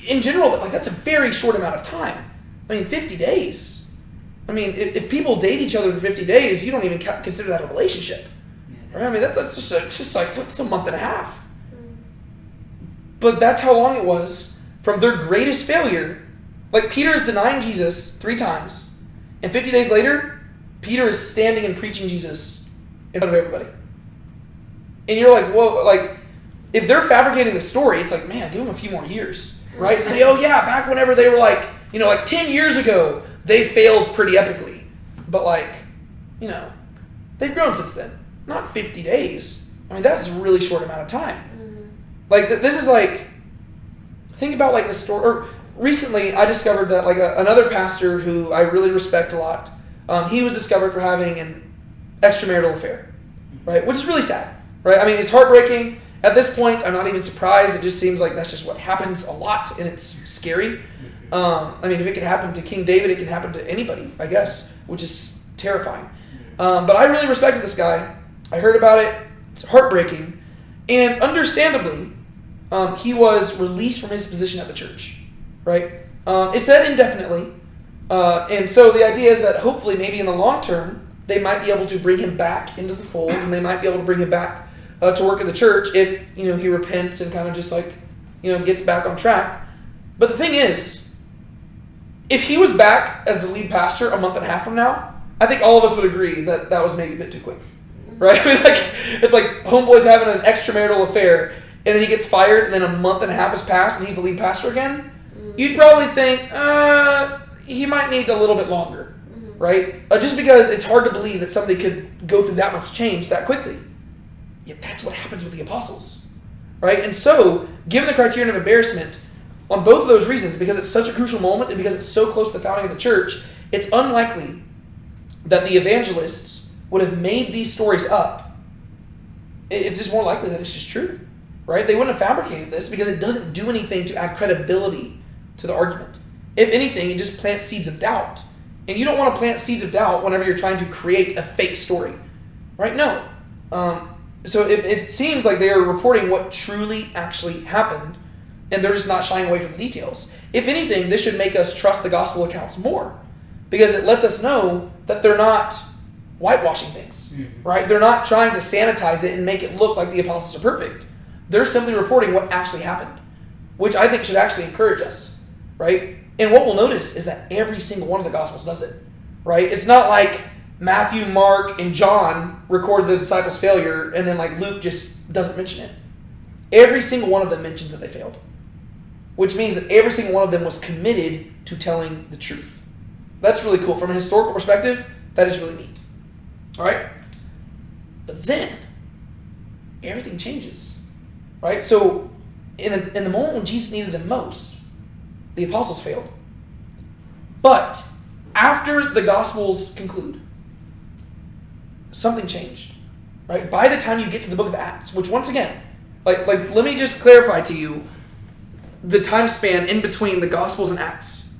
in general, that's a very short amount of time. I mean, 50 days. I mean, if people date each other for 50 days, you don't even consider that a relationship. Right? I mean, that's just it's a month and a half. But that's how long it was from their greatest failure. Peter is denying Jesus 3 times. And 50 days later, Peter is standing and preaching Jesus in front of everybody. And you're like, whoa, if they're fabricating the story, it's like, man, give them a few more years, right? Say, oh yeah, back whenever they were 10 years ago, they failed pretty epically. But they've grown since then. Not 50 days. I mean, that's a really short amount of time. Mm-hmm. This is think about the story, or recently I discovered that like another pastor who I really respect a lot, he was discovered for having an extramarital affair, right? Which is really sad, right? I mean, it's heartbreaking. At this point, I'm not even surprised. It just seems like that's just what happens a lot, and it's scary. I mean, if it can happen to King David, it can happen to anybody, I guess, which is terrifying. But I really respected this guy. I heard about it. It's heartbreaking. And understandably, he was released from his position at the church, right? It said indefinitely. And so the idea is that hopefully maybe in the long term, they might be able to bring him back into the fold, and they might be able to bring him back to work at the church if, he repents and kind of just like, gets back on track. But the thing is, if he was back as the lead pastor a month and a half from now, I think all of us would agree that that was maybe a bit too quick, right? I mean, like, it's like homeboy's having an extramarital affair, and then he gets fired, and then a month and a half has passed, and he's the lead pastor again. You'd probably think, he might need a little bit longer, right? Just because it's hard to believe that somebody could go through that much change that quickly. Yet that's what happens with the apostles, right? And so, given the criterion of embarrassment, on both of those reasons, because it's such a crucial moment and because it's so close to the founding of the church, it's unlikely that the evangelists would have made these stories up. It's just more likely that it's just true, right? They wouldn't have fabricated this because it doesn't do anything to add credibility to the argument. If anything, it just plants seeds of doubt. And you don't want to plant seeds of doubt whenever you're trying to create a fake story, right? No. So it seems like they are reporting what truly actually happened, and they're just not shying away from the details. If anything, this should make us trust the gospel accounts more, because it lets us know that they're not whitewashing things, right? They're not trying to sanitize it and make it look like the apostles are perfect. They're simply reporting what actually happened, which I think should actually encourage us, right? And what we'll notice is that every single one of the gospels does it, right? It's not like Matthew, Mark, and John record the disciples' failure, and then like Luke just doesn't mention it. Every single one of them mentions that they failed, which means that every single one of them was committed to telling the truth. That's really cool. From a historical perspective, that is really neat. All right? But then, everything changes, right? So, in the moment when Jesus needed them most, the apostles failed. But, after the Gospels conclude, something changed, right? By the time you get to the book of Acts, which once again, like let me just clarify to you the time span in between the Gospels and Acts.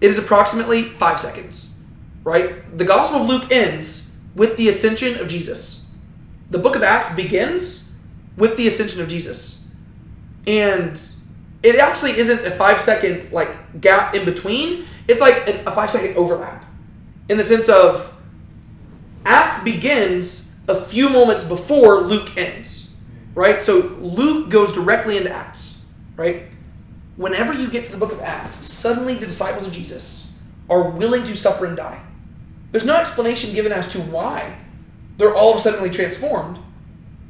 It is approximately 5 seconds, right? The Gospel of Luke ends with the ascension of Jesus. The book of Acts begins with the ascension of Jesus. And it actually isn't a 5 second like gap in between. It's like a 5 second overlap, in the sense of Acts begins a few moments before Luke ends, right? So Luke goes directly into Acts, right? Whenever you get to the book of Acts, suddenly the disciples of Jesus are willing to suffer and die. There's no explanation given as to why they're all of a sudden transformed,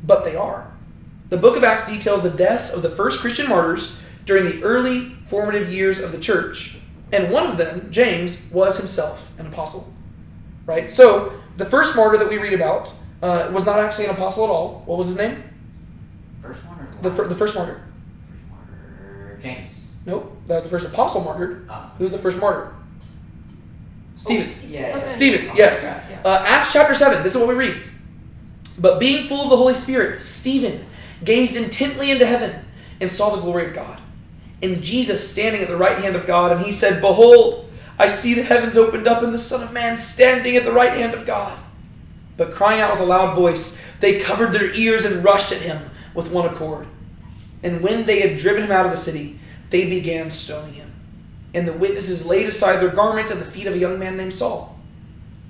but they are. The book of Acts details the deaths of the first Christian martyrs during the early formative years of the church, and one of them, James, was himself an apostle, right? So the first martyr that we read about was not actually an apostle at all. What was his name? First one or the first martyr. First martyr, James. Nope, that was the first apostle martyred. Who was the first martyr? Stephen. Yeah. Stephen, Oh, yes. yeah. Acts chapter 7, this is what we read. But being full of the Holy Spirit, Stephen gazed intently into heaven and saw the glory of God, and Jesus standing at the right hand of God, and he said, "Behold, I see the heavens opened up and the Son of Man standing at the right hand of God." But crying out with a loud voice, they covered their ears and rushed at him with one accord. And when they had driven him out of the city, they began stoning him. And the witnesses laid aside their garments at the feet of a young man named Saul.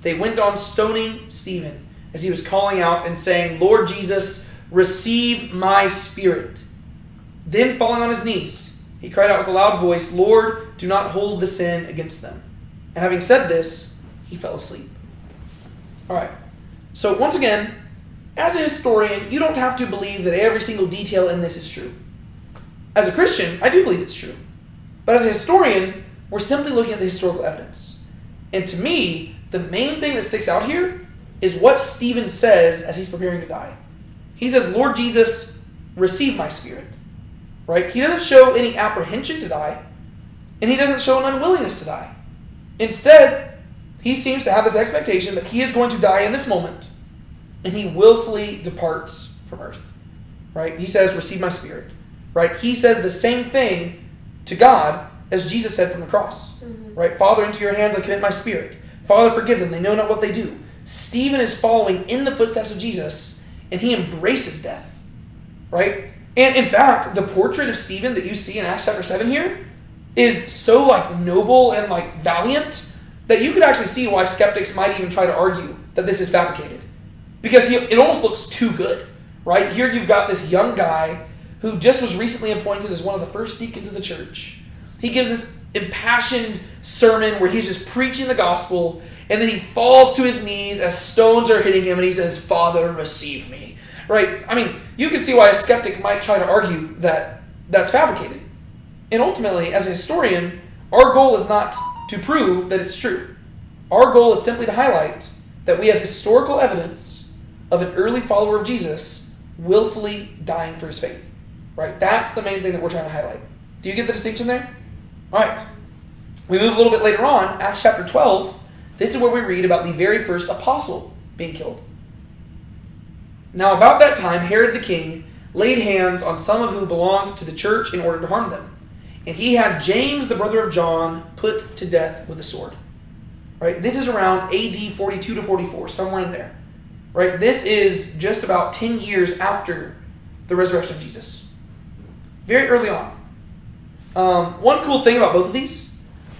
They went on stoning Stephen as he was calling out and saying, "Lord Jesus, receive my spirit." Then falling on his knees, he cried out with a loud voice, "Lord, do not hold the sin against them." And having said this, he fell asleep. All right. So once again, as a historian, you don't have to believe that every single detail in this is true. As a Christian, I do believe it's true. But as a historian, we're simply looking at the historical evidence. And to me, the main thing that sticks out here is what Stephen says as he's preparing to die. He says, "Lord Jesus, receive my spirit." Right? He doesn't show any apprehension to die. and he doesn't show an unwillingness to die. Instead, he seems to have this expectation that he is going to die in this moment, and he willfully departs from earth. Right? He says, receive my spirit. Right? He says the same thing to God as Jesus said from the cross. Right? Father, into your hands I commit my spirit. Father, forgive them. They know not what they do. Stephen is following in the footsteps of Jesus, and he embraces death. Right? And in fact, the portrait of Stephen that you see in Acts chapter 7 here is so noble and valiant that you could actually see why skeptics might even try to argue that this is fabricated. Because it almost looks too good. Right? Here you've got this young guy who just was recently appointed as one of the first deacons of the church. He gives this impassioned sermon where he's just preaching the gospel, and then he falls to his knees as stones are hitting him, and he says, Father, receive me. Right? I mean, you can see why a skeptic might try to argue that that's fabricated. And ultimately, as a historian, our goal is not to prove that it's true. Our goal is simply to highlight that we have historical evidence of an early follower of Jesus willfully dying for his faith. Right? That's the main thing that we're trying to highlight. Do you get the distinction there? All right. We move a little bit later on, Acts chapter 12. This is where we read about the very first apostle being killed. Now, about that time, Herod the king laid hands on some of who belonged to the church in order to harm them. And he had James, the brother of John, put to death with a sword. Right? This is around AD 42 to 44, somewhere in there. Right? This is just about 10 years after the resurrection of Jesus. Very early on. One cool thing about both of these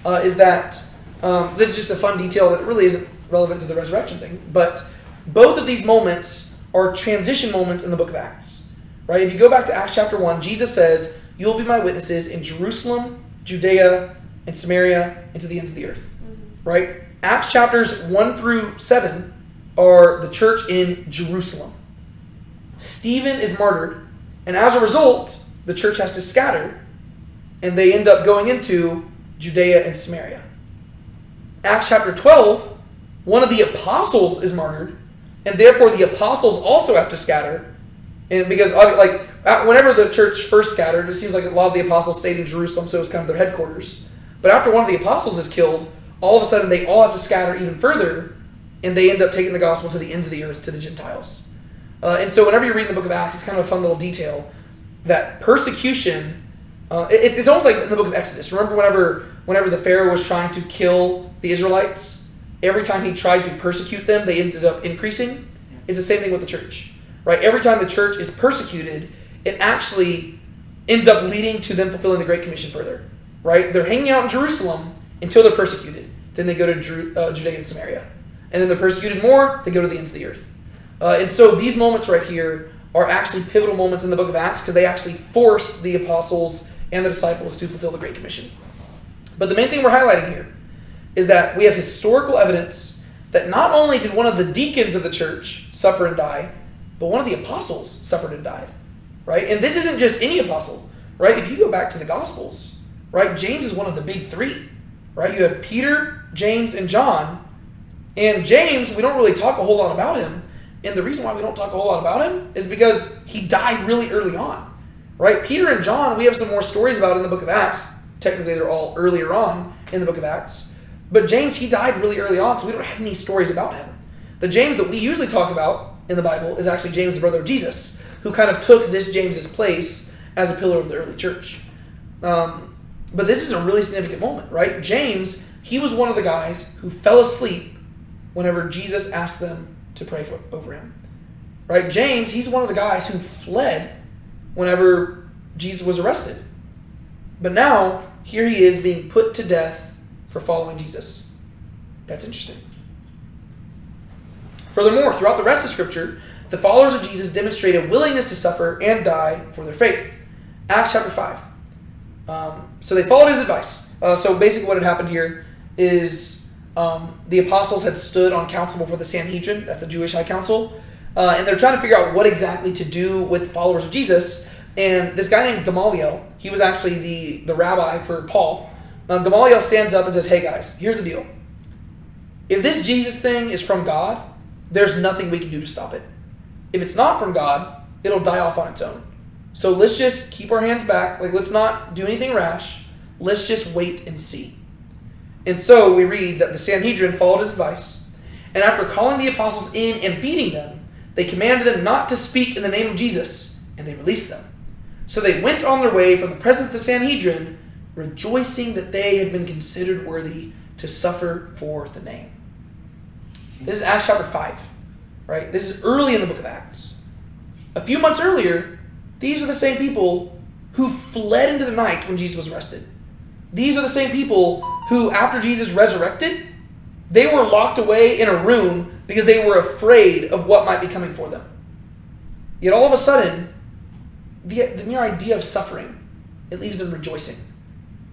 is that this is just a fun detail that really isn't relevant to the resurrection thing, but both of these moments are transition moments in the book of Acts. Right? If you go back to Acts chapter 1, Jesus says, you'll be my witnesses in Jerusalem, Judea, and Samaria, and to the ends of the earth. Right? Acts chapters 1 through 7 are the church in Jerusalem. Stephen is martyred, and as a result, the church has to scatter, and they end up going into Judea and Samaria. Acts chapter 12, one of the apostles is martyred, and therefore the apostles also have to scatter. And because whenever the church first scattered, it seems like a lot of the apostles stayed in Jerusalem, so it was kind of their headquarters. But after one of the apostles is killed, all of a sudden they all have to scatter even further, and they end up taking the gospel to the ends of the earth, to the Gentiles. And so whenever you read the book of Acts, it's kind of a fun little detail that persecution, it's almost like in the book of Exodus. Remember whenever the Pharaoh was trying to kill the Israelites, every time he tried to persecute them, they ended up increasing? It's the same thing with the church. Right? Every time the church is persecuted, it actually ends up leading to them fulfilling the Great Commission further. Right? They're hanging out in Jerusalem until they're persecuted. Then they go to Judea and Samaria. And then they're persecuted more, they go to the ends of the earth. And so these moments right here are actually pivotal moments in the book of Acts because they actually force the apostles and the disciples to fulfill the Great Commission. But the main thing we're highlighting here is that we have historical evidence that not only did one of the deacons of the church suffer and die, but one of the apostles suffered and died. Right? And this isn't just any apostle. Right? If you go back to the Gospels, right, James is one of the big three. Right? You have Peter, James, and John. And James, we don't really talk a whole lot about him. And the reason why we don't talk a whole lot about him is because he died really early on. Right? Peter and John, we have some more stories about in the book of Acts. Technically, they're all earlier on in the book of Acts. But James, he died really early on, so we don't have any stories about him. The James that we usually talk about in the Bible is actually James, the brother of Jesus, who kind of took this James's place as a pillar of the early church. But this is a really significant moment, right? James, he was one of the guys who fell asleep whenever Jesus asked them to pray over him. Right? James, he's one of the guys who fled whenever Jesus was arrested. But now, here he is being put to death for following Jesus. That's interesting. Furthermore, throughout the rest of Scripture, the followers of Jesus demonstrate a willingness to suffer and die for their faith. Acts chapter 5. So they followed his advice. So basically what had happened here is the apostles had stood on council before the Sanhedrin, that's the Jewish high council, and they're trying to figure out what exactly to do with the followers of Jesus. And this guy named Gamaliel, he was actually the rabbi for Paul. Gamaliel stands up and says, hey guys, here's the deal. If this Jesus thing is from God, there's nothing we can do to stop it. If it's not from God, it'll die off on its own. So let's just keep our hands back. Let's not do anything rash. let's just wait and see. And so we read that the Sanhedrin followed his advice, and after calling the apostles in and beating them, they commanded them not to speak in the name of Jesus, and they released them. So they went on their way from the presence of the Sanhedrin, rejoicing that they had been considered worthy to suffer for the name. This is Acts chapter 5, right? This is early in the book of Acts. A few months earlier, these are the same people who fled into the night when Jesus was arrested. These are the same people who, after Jesus resurrected, they were locked away in a room because they were afraid of what might be coming for them. Yet all of a sudden, the mere idea of suffering, it leaves them rejoicing.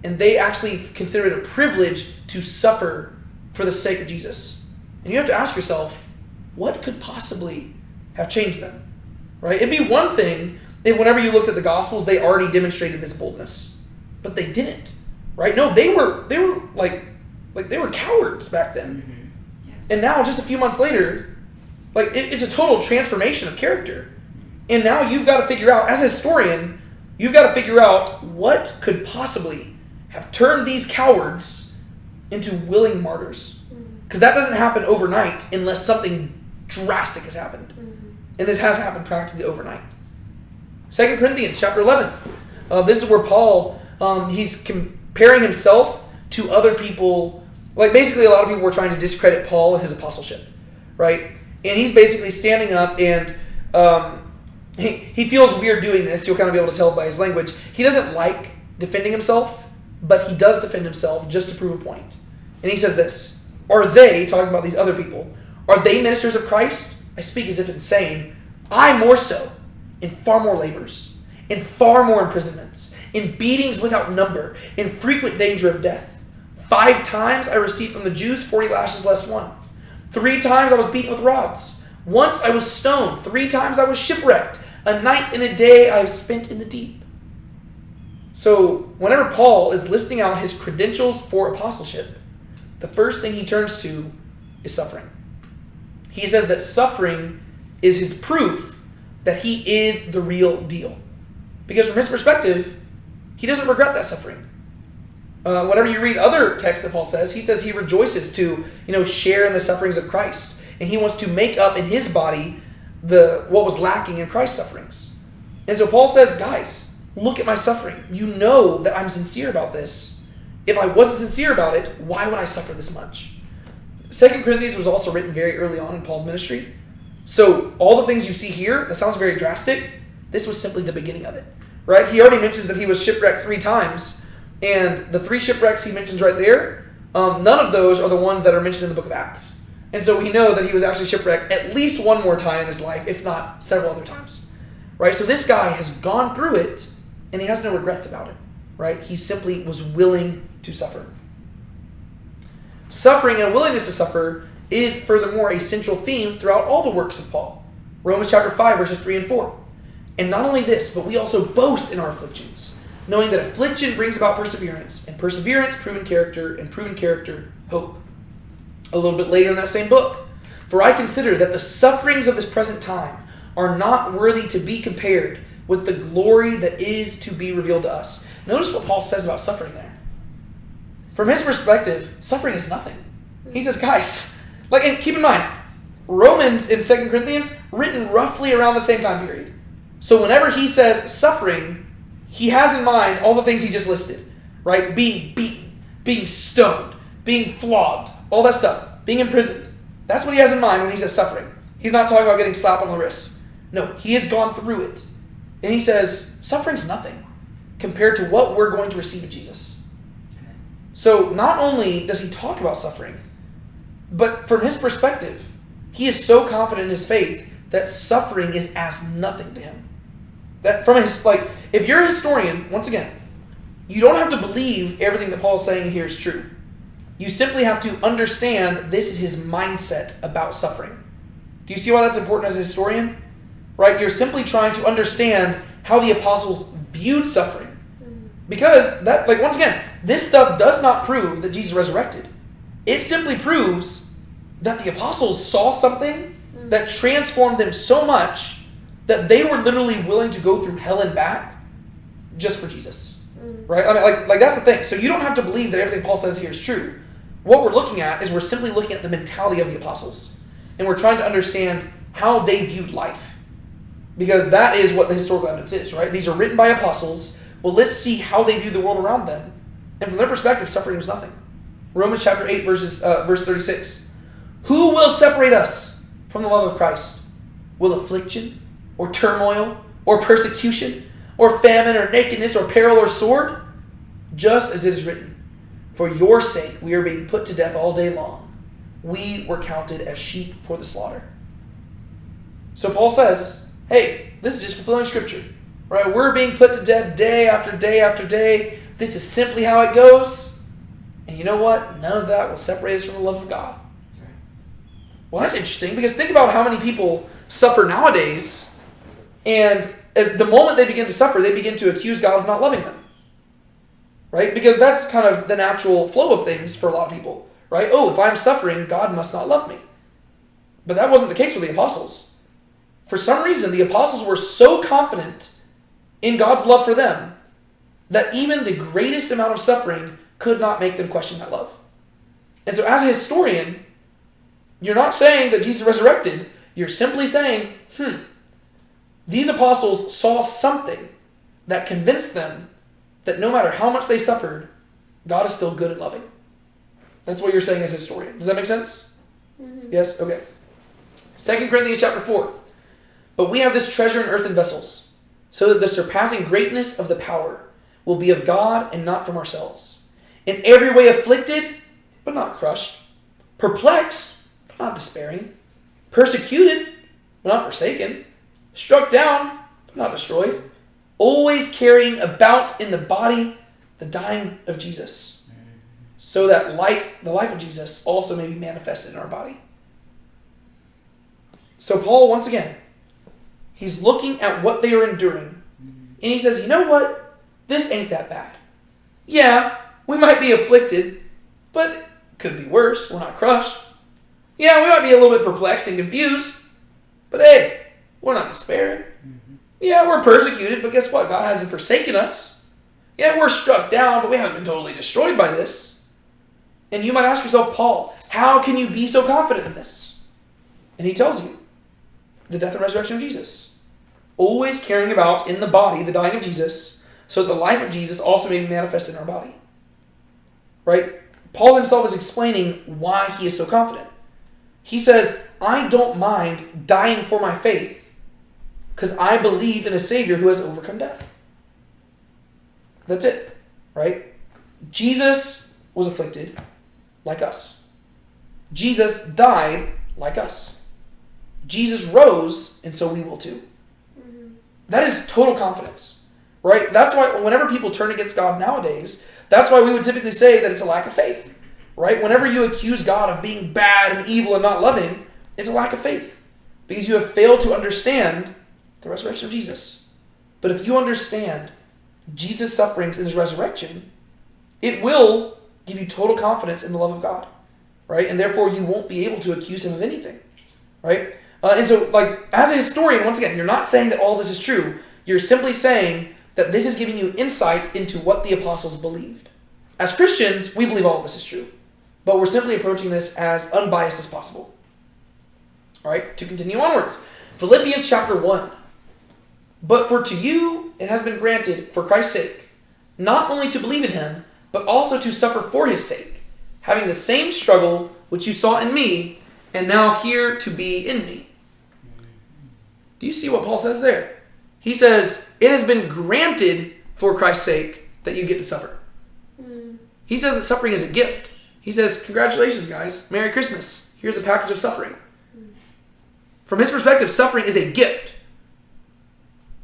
And they actually consider it a privilege to suffer for the sake of Jesus. And you have to ask yourself, what could possibly have changed them? Right? It'd be one thing if whenever you looked at the Gospels, they already demonstrated this boldness. But they didn't. Right? No, they were like they were cowards back then. Mm-hmm. Yes. And now, just a few months later, it's a total transformation of character. And now you've got to figure out, as a historian, you've got to figure out what could possibly have turned these cowards into willing martyrs. Because that doesn't happen overnight unless something drastic has happened. And this has happened practically overnight. 2 Corinthians chapter 11. This is where Paul, he's comparing himself to other people. Like, basically, a lot of people were trying to discredit Paul and his apostleship, right? And he's basically standing up, and he feels weird doing this. You'll kind of be able to tell by his language. He doesn't like defending himself, but he does defend himself just to prove a point. And he says this: are they, talking about these other people, are they ministers of Christ? I speak as if insane. I more so, in far more labors, in far more imprisonments, in beatings without number, in frequent danger of death. 5 times I received from the Jews 40 lashes less one. 3 times I was beaten with rods. Once I was stoned. 3 times I was shipwrecked. A night and a day I have spent in the deep. So whenever Paul is listing out his credentials for apostleship, the first thing he turns to is suffering. He says that suffering is his proof that he is the real deal. Because from his perspective, he doesn't regret that suffering. Whenever you read other texts that Paul says, he says he rejoices to, share in the sufferings of Christ. And he wants to make up in his body what was lacking in Christ's sufferings. And so Paul says, guys, look at my suffering. You know that I'm sincere about this. If I wasn't sincere about it, why would I suffer this much? 2 Corinthians was also written very early on in Paul's ministry. So all the things you see here, that sounds very drastic, this was simply the beginning of it. Right? He already mentions that he was shipwrecked 3 times. And the 3 shipwrecks he mentions right there, none of those are the ones that are mentioned in the book of Acts. And so we know that he was actually shipwrecked at least one more time in his life, if not several other times. Right? So this guy has gone through it, and he has no regrets about it. Right? He simply was willing to suffer. Suffering and a willingness to suffer is furthermore a central theme throughout all the works of Paul. Romans chapter 5, verses 3 and 4. And not only this, but we also boast in our afflictions, knowing that affliction brings about perseverance, and perseverance, proven character, and proven character, hope. A little bit later in that same book, for I consider that the sufferings of this present time are not worthy to be compared with the glory that is to be revealed to us. Notice what Paul says about suffering there. From his perspective, suffering is nothing. He says, guys, and keep in mind, Romans and 2 Corinthians, written roughly around the same time period. So whenever he says suffering, he has in mind all the things he just listed, right? Being beaten, being stoned, being flogged, all that stuff, being imprisoned. That's what he has in mind when he says suffering. He's not talking about getting slapped on the wrist. No, he has gone through it. And he says, suffering's nothing compared to what we're going to receive of Jesus. So not only does he talk about suffering, but from his perspective, he is so confident in his faith that suffering is as nothing to him. That from his, if you're a historian, once again, you don't have to believe everything that Paul's saying here is true. You simply have to understand this is his mindset about suffering. Do you see why that's important as a historian? Right? You're simply trying to understand how the apostles viewed suffering. Because that, once again, this stuff does not prove that Jesus resurrected. It simply proves that the apostles saw something that transformed them so much that they were literally willing to go through hell and back just for Jesus. Right? I mean, like that's the thing. So you don't have to believe that everything Paul says here is true. What we're looking at is we're simply looking at the mentality of the apostles. And we're trying to understand how they viewed life. Because that is what the historical evidence is, right? These are written by apostles. Well, let's see how they viewed the world around them. And from their perspective, suffering was nothing. Romans chapter 8, verse 36. Who will separate us from the love of Christ? Will affliction, or turmoil, or persecution, or famine, or nakedness, or peril, or sword? Just as it is written, for your sake we are being put to death all day long. We were counted as sheep for the slaughter. So Paul says, hey, this is just fulfilling Scripture. Right? We're being put to death day after day after day. This is simply how it goes. And you know what? None of that will separate us from the love of God. That's right. Well, that's interesting, because think about how many people suffer nowadays, and as the moment they begin to suffer, they begin to accuse God of not loving them. Right? Because that's kind of the natural flow of things for a lot of people. Right? Oh, if I'm suffering, God must not love me. But that wasn't the case with the apostles. For some reason, the apostles were so confident in God's love for them that even the greatest amount of suffering could not make them question that love. And so as a historian, you're not saying that Jesus resurrected. You're simply saying, these apostles saw something that convinced them that no matter how much they suffered, God is still good and loving. That's what you're saying as a historian. Does that make sense? Mm-hmm. Yes? Okay. 2 Corinthians chapter 4. But we have this treasure in earthen vessels, so that the surpassing greatness of the power will be of God and not from ourselves. In every way afflicted, but not crushed. Perplexed, but not despairing. Persecuted, but not forsaken. Struck down, but not destroyed. Always carrying about in the body the dying of Jesus, so that the life of Jesus also may be manifested in our body. So Paul, once again, he's looking at what they are enduring, and he says, you know what? This ain't that bad. Yeah, we might be afflicted, but it could be worse. We're not crushed. Yeah, we might be a little bit perplexed and confused, but hey, we're not despairing. Yeah, we're persecuted, but guess what? God hasn't forsaken us. Yeah, we're struck down, but we haven't been totally destroyed by this. And you might ask yourself, Paul, how can you be so confident in this? And he tells you, the death and resurrection of Jesus. Always carrying about in the body the dying of Jesus, so that the life of Jesus also may be manifested in our body. Right? Paul himself is explaining why he is so confident. He says, I don't mind dying for my faith, because I believe in a Savior who has overcome death. That's it. Right? Jesus was afflicted like us. Jesus died like us. Jesus rose, and so we will too. That is total confidence. Right? That's why whenever people turn against God nowadays, that's why we would typically say that it's a lack of faith. Right? Whenever you accuse God of being bad and evil and not loving, it's a lack of faith. Because you have failed to understand the resurrection of Jesus. But if you understand Jesus' sufferings and his resurrection, it will give you total confidence in the love of God. Right? And therefore you won't be able to accuse him of anything. Right? And so, as a historian, once again, you're not saying that all this is true. You're simply saying that this is giving you insight into what the apostles believed. As Christians, we believe all of this is true. But we're simply approaching this as unbiased as possible. All right, to continue onwards. Philippians chapter 1. But for to you it has been granted for Christ's sake, not only to believe in him, but also to suffer for his sake, having the same struggle which you saw in me, and now here to be in me. Do you see what Paul says there? He says, it has been granted for Christ's sake that you get to suffer. He says that suffering is a gift. He says, congratulations, guys. Merry Christmas. Here's a package of suffering. From his perspective, suffering is a gift.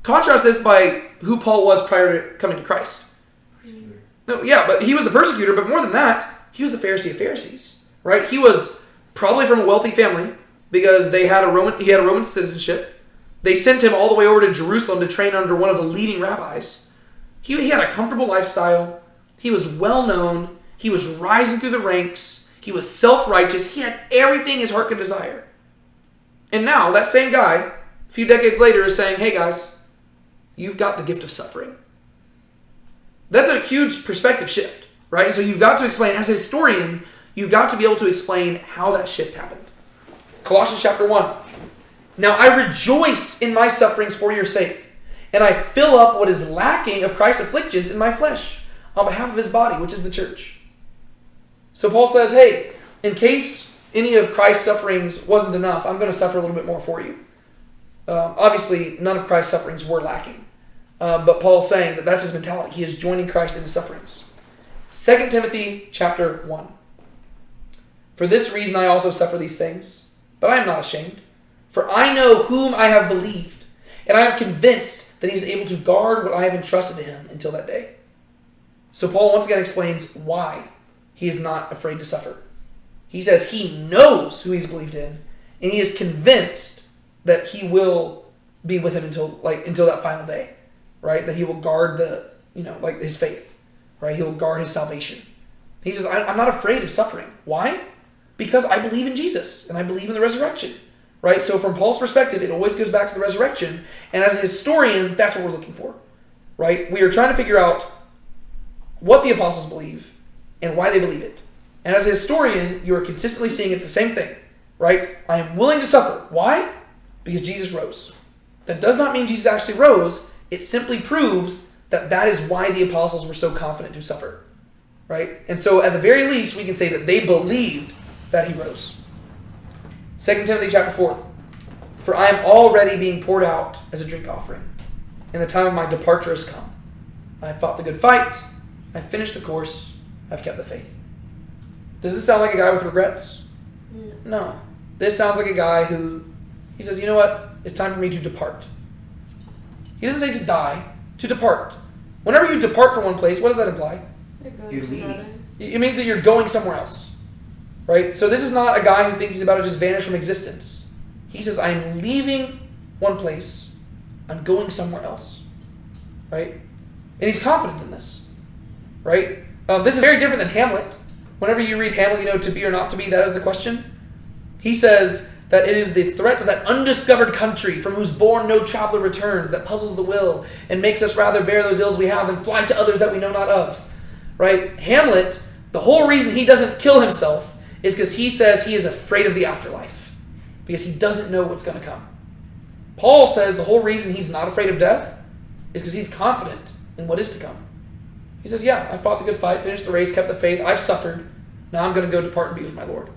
Contrast this by who Paul was prior to coming to Christ. No, yeah, but he was the persecutor, but more than that, he was the Pharisee of Pharisees. Right? He was probably from a wealthy family because he had a Roman citizenship. They sent him all the way over to Jerusalem to train under one of the leading rabbis. He had a comfortable lifestyle. He was well known. He was rising through the ranks. He was self-righteous. He had everything his heart could desire. And now, that same guy, a few decades later, is saying, hey guys, you've got the gift of suffering. That's a huge perspective shift, right? So you've got to explain, as a historian, you've got to be able to explain how that shift happened. Colossians chapter 1. Now I rejoice in my sufferings for your sake, and I fill up what is lacking of Christ's afflictions in my flesh, on behalf of his body, which is the church. So Paul says, hey, in case any of Christ's sufferings wasn't enough, I'm going to suffer a little bit more for you. Obviously, none of Christ's sufferings were lacking. But Paul's saying that that's his mentality. He is joining Christ in his sufferings. 2 Timothy chapter 1. For this reason I also suffer these things, but I am not ashamed. For I know whom I have believed, and I am convinced that he is able to guard what I have entrusted to him until that day. So Paul once again explains why he is not afraid to suffer. He says he knows who he's believed in, and he is convinced that he will be with him until that final day, right? That he will guard his faith, right? He will guard his salvation. He says, I'm not afraid of suffering. Why? Because I believe in Jesus, and I believe in the resurrection, right? So from Paul's perspective, it always goes back to the resurrection, and as a historian, that's what we're looking for, right? We are trying to figure out what the apostles believe and why they believe it. And as a historian, you are consistently seeing it's the same thing, right? I am willing to suffer. Why? Because Jesus rose. That does not mean Jesus actually rose. It simply proves that that is why the apostles were so confident to suffer, right? And so at the very least, we can say that they believed that he rose. 2 Timothy chapter 4. For I am already being poured out as a drink offering, and the time of my departure has come. I have fought the good fight. I have finished the course. I have kept the faith. Does this sound like a guy with regrets? No. This sounds like a guy who, he says, you know what? It's time for me to depart. He doesn't say to die, to depart. Whenever you depart from one place, what does that imply? You're leaving. It means that you're going somewhere else, right? So this is not a guy who thinks he's about to just vanish from existence. He says, I'm leaving one place. I'm going somewhere else, right? And he's confident in this, right? This is very different than Hamlet. Whenever you read Hamlet, to be or not to be, that is the question. He says that it is the threat of that undiscovered country from whose bourne no traveler returns that puzzles the will and makes us rather bear those ills we have than fly to others that we know not of. Right? Hamlet, the whole reason he doesn't kill himself is because he says he is afraid of the afterlife because he doesn't know what's going to come. Paul says the whole reason he's not afraid of death is because he's confident in what is to come. He says, yeah, I fought the good fight, finished the race, kept the faith, I've suffered. Now I'm going to go depart and be with my Lord.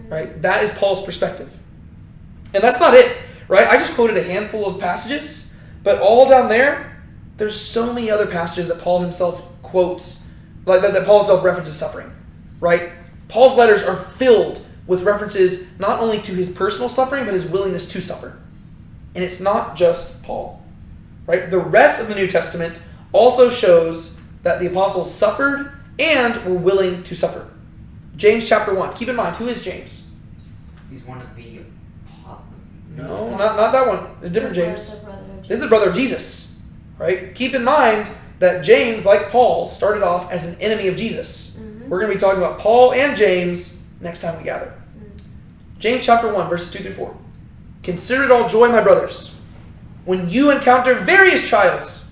Right? That is Paul's perspective. And that's not it, right? I just quoted a handful of passages, but all down there, there's so many other passages that Paul himself quotes, like that Paul himself references suffering, right? Paul's letters are filled with references not only to his personal suffering, but his willingness to suffer. And it's not just Paul, right? The rest of the New Testament also shows that the apostles suffered and were willing to suffer. James chapter 1. Keep in mind, who is James? He's one of the... No, not that one. A different James. This is the brother of Jesus, right? Keep in mind that James, like Paul, started off as an enemy of Jesus. Mm-hmm. We're going to be talking about Paul and James next time we gather. Mm-hmm. James chapter 1, verses 2 through 4. Consider it all joy, my brothers, when you encounter various trials,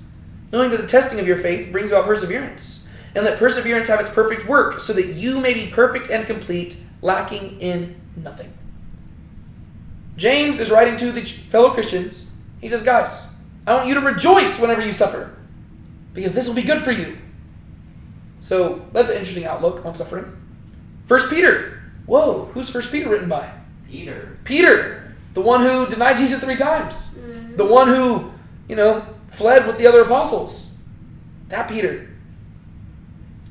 knowing that the testing of your faith brings about perseverance, and let perseverance have its perfect work, so that you may be perfect and complete, lacking in nothing. James is writing to the fellow Christians. He says, guys, I want you to rejoice whenever you suffer, because this will be good for you. So that's an interesting outlook on suffering. 1 Peter. Whoa, who's 1 Peter written by? Peter, the one who denied Jesus 3 times. Mm-hmm. The one who, fled with the other apostles. That Peter.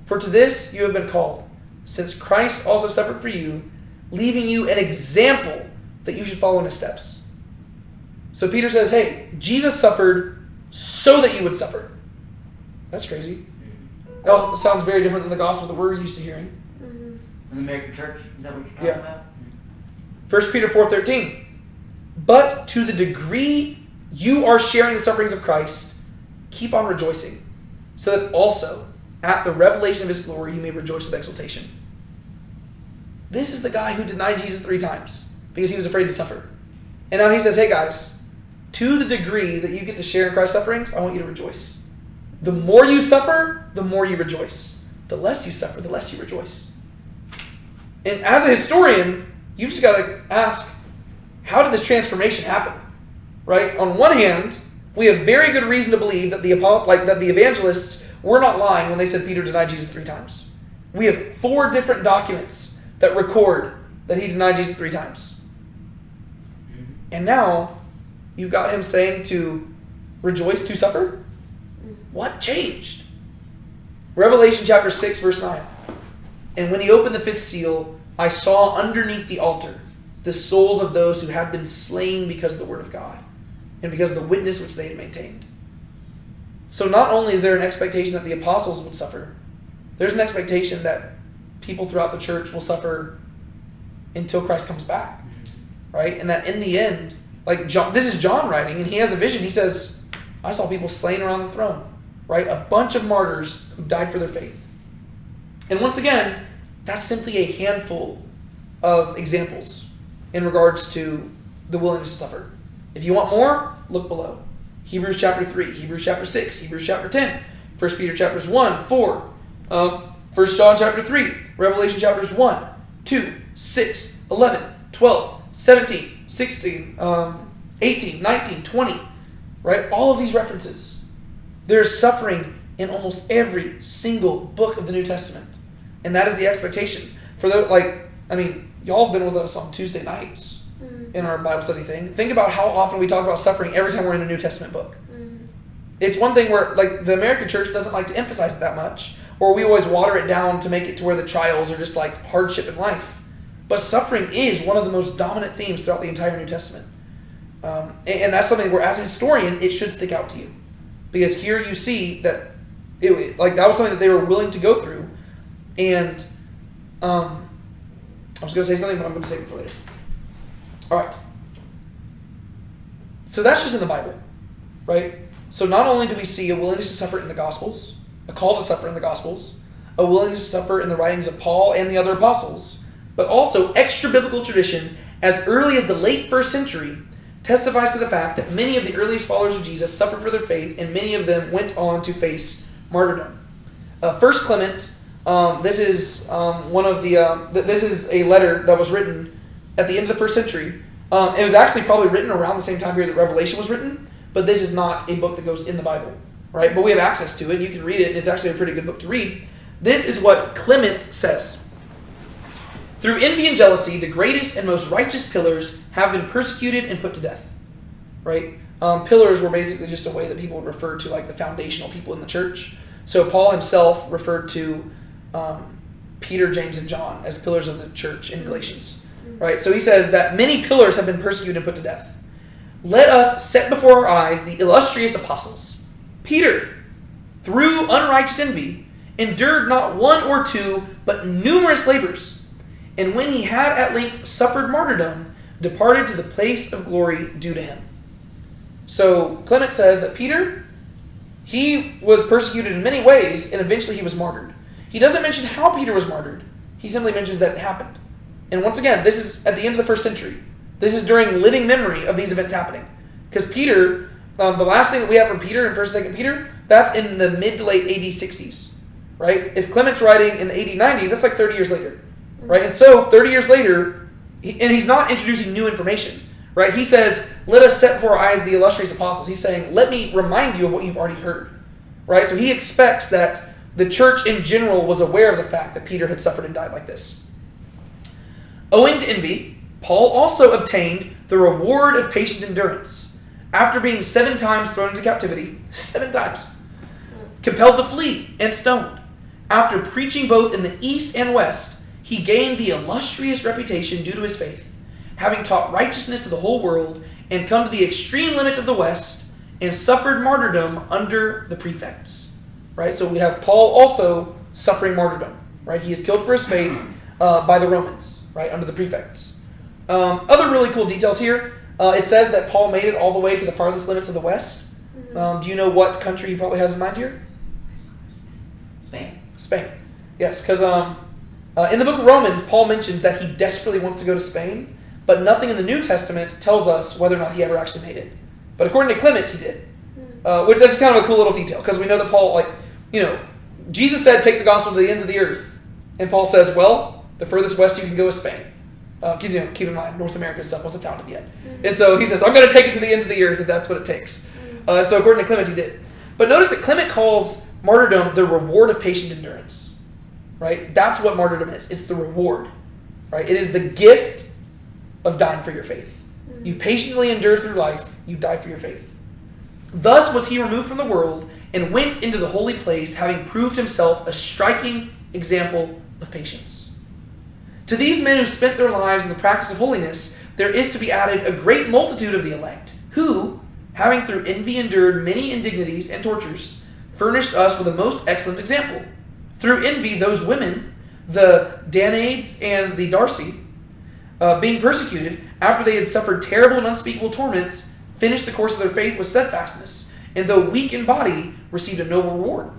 For to this you have been called, since Christ also suffered for you, leaving you an example that you should follow in his steps. So Peter says, hey, Jesus suffered so that you would suffer. That's crazy. That also sounds very different than the gospel that we're used to hearing. Mm-hmm. In the American church? Is that what you're talking about? 1 Peter 4:13. But to the degree you are sharing the sufferings of Christ, keep on rejoicing, so that also at the revelation of his glory you may rejoice with exultation. This is the guy who denied Jesus 3 times because he was afraid to suffer. And now he says, hey guys, to the degree that you get to share in Christ's sufferings, I want you to rejoice. The more you suffer, the more you rejoice. The less you suffer, the less you rejoice. And as a historian, you've just got to ask, how did this transformation happen? Right? On one hand, we have very good reason to believe that the evangelists were not lying when they said Peter denied Jesus 3 times. We have 4 different documents that record that he denied Jesus 3 times. And now, you've got him saying to rejoice to suffer? What changed? Revelation chapter 6, verse 9. And when he opened the 5th seal, I saw underneath the altar the souls of those who had been slain because of the word of God and because of the witness which they had maintained. So not only is there an expectation that the apostles would suffer, there's an expectation that people throughout the church will suffer until Christ comes back. Right? And that in the end, like John, this is John writing, and he has a vision. He says, I saw people slain around the throne. Right? A bunch of martyrs who died for their faith. And once again, that's simply a handful of examples in regards to the willingness to suffer. If you want more, look below. Hebrews chapter 3, Hebrews chapter 6, Hebrews chapter 10, 1 Peter chapters 1, 4, 1 John chapter 3, Revelation chapters 1, 2, 6, 11, 12, 17, 16, 18, 19, 20, right? All of these references. There's suffering in almost every single book of the New Testament. And that is the expectation. For those, y'all have been with us on Tuesday nights in our Bible study thing. Think about how often we talk about suffering every time we're in a New Testament book. It's one thing where, the American church doesn't like to emphasize it that much, or we always water it down to make it to where the trials are just like hardship in life. But suffering is one of the most dominant themes throughout the entire New Testament. And that's something where, as a historian, it should stick out to you. Because here you see that that was something that they were willing to go through. And I was going to say something, but I'm going to save it for later. All right. So that's just in the Bible, right? So not only do we see a willingness to suffer in the Gospels, a call to suffer in the Gospels, a willingness to suffer in the writings of Paul and the other apostles, but also extra-biblical tradition as early as the late 1st century testifies to the fact that many of the earliest followers of Jesus suffered for their faith, and many of them went on to face martyrdom. First Clement, this is this is a letter that was written at the end of the 1st century. It was actually probably written around the same time period that Revelation was written, but this is not a book that goes in the Bible, right? But we have access to it. You can read it, and it's actually a pretty good book to read. This is what Clement says. Through envy and jealousy, the greatest and most righteous pillars have been persecuted and put to death. Right? Pillars were basically just a way that people would refer to the foundational people in the church. So Paul himself referred to Peter, James, and John as pillars of the church in Galatians. Right? So he says that many pillars have been persecuted and put to death. Let us set before our eyes the illustrious apostles. Peter, through unrighteous envy, endured not 1 or 2, but numerous labors. And when he had at length suffered martyrdom, departed to the place of glory due to him. So Clement says that Peter, he was persecuted in many ways, and eventually he was martyred. He doesn't mention how Peter was martyred. He simply mentions that it happened. And once again, this is at the end of the 1st century. This is during living memory of these events happening. Because Peter, the last thing that we have from Peter in 1st and 2nd Peter, that's in the mid to late AD 60s. Right? If Clement's writing in the AD 90s, that's 30 years later. Right? And so 30 years later, and he's not introducing new information. Right? He says, let us set before our eyes the illustrious apostles. He's saying, let me remind you of what you've already heard. Right? So he expects that the church in general was aware of the fact that Peter had suffered and died like this. Owing to envy, Paul also obtained the reward of patient endurance after being 7 times thrown into captivity, 7 times, compelled to flee and stoned. After preaching both in the east and west, he gained the illustrious reputation due to his faith, having taught righteousness to the whole world and come to the extreme limit of the west and suffered martyrdom under the prefects. Right? So we have Paul also suffering martyrdom. Right? He is killed for his faith by the Romans, right, under the prefects. Other really cool details here. It says that Paul made it all the way to the farthest limits of the west. Do you know what country he probably has in mind here? Spain. Spain. Yes, because in the book of Romans, Paul mentions that he desperately wants to go to Spain, but nothing in the New Testament tells us whether or not he ever actually made it. But according to Clement, he did. Which that's kind of a cool little detail, because we know that Paul, Jesus said, take the gospel to the ends of the earth. And Paul says, well, the furthest west you can go is Spain. Because, keep in mind, North America and stuff wasn't founded yet. And so he says, I'm going to take it to the ends of the earth if that's what it takes. So according to Clement, he did. But notice that Clement calls martyrdom the reward of patient endurance. Right? That's what martyrdom is. It's the reward. Right? It is the gift of dying for your faith. You patiently endure through life. You die for your faith. Thus was he removed from the world and went into the holy place, having proved himself a striking example of patience. To these men who spent their lives in the practice of holiness, there is to be added a great multitude of the elect, who, having through envy endured many indignities and tortures, furnished us with a most excellent example. Through envy, those women, the Danaides and the Darcy, being persecuted, after they had suffered terrible and unspeakable torments, finished the course of their faith with steadfastness, and though weak in body, received a noble reward.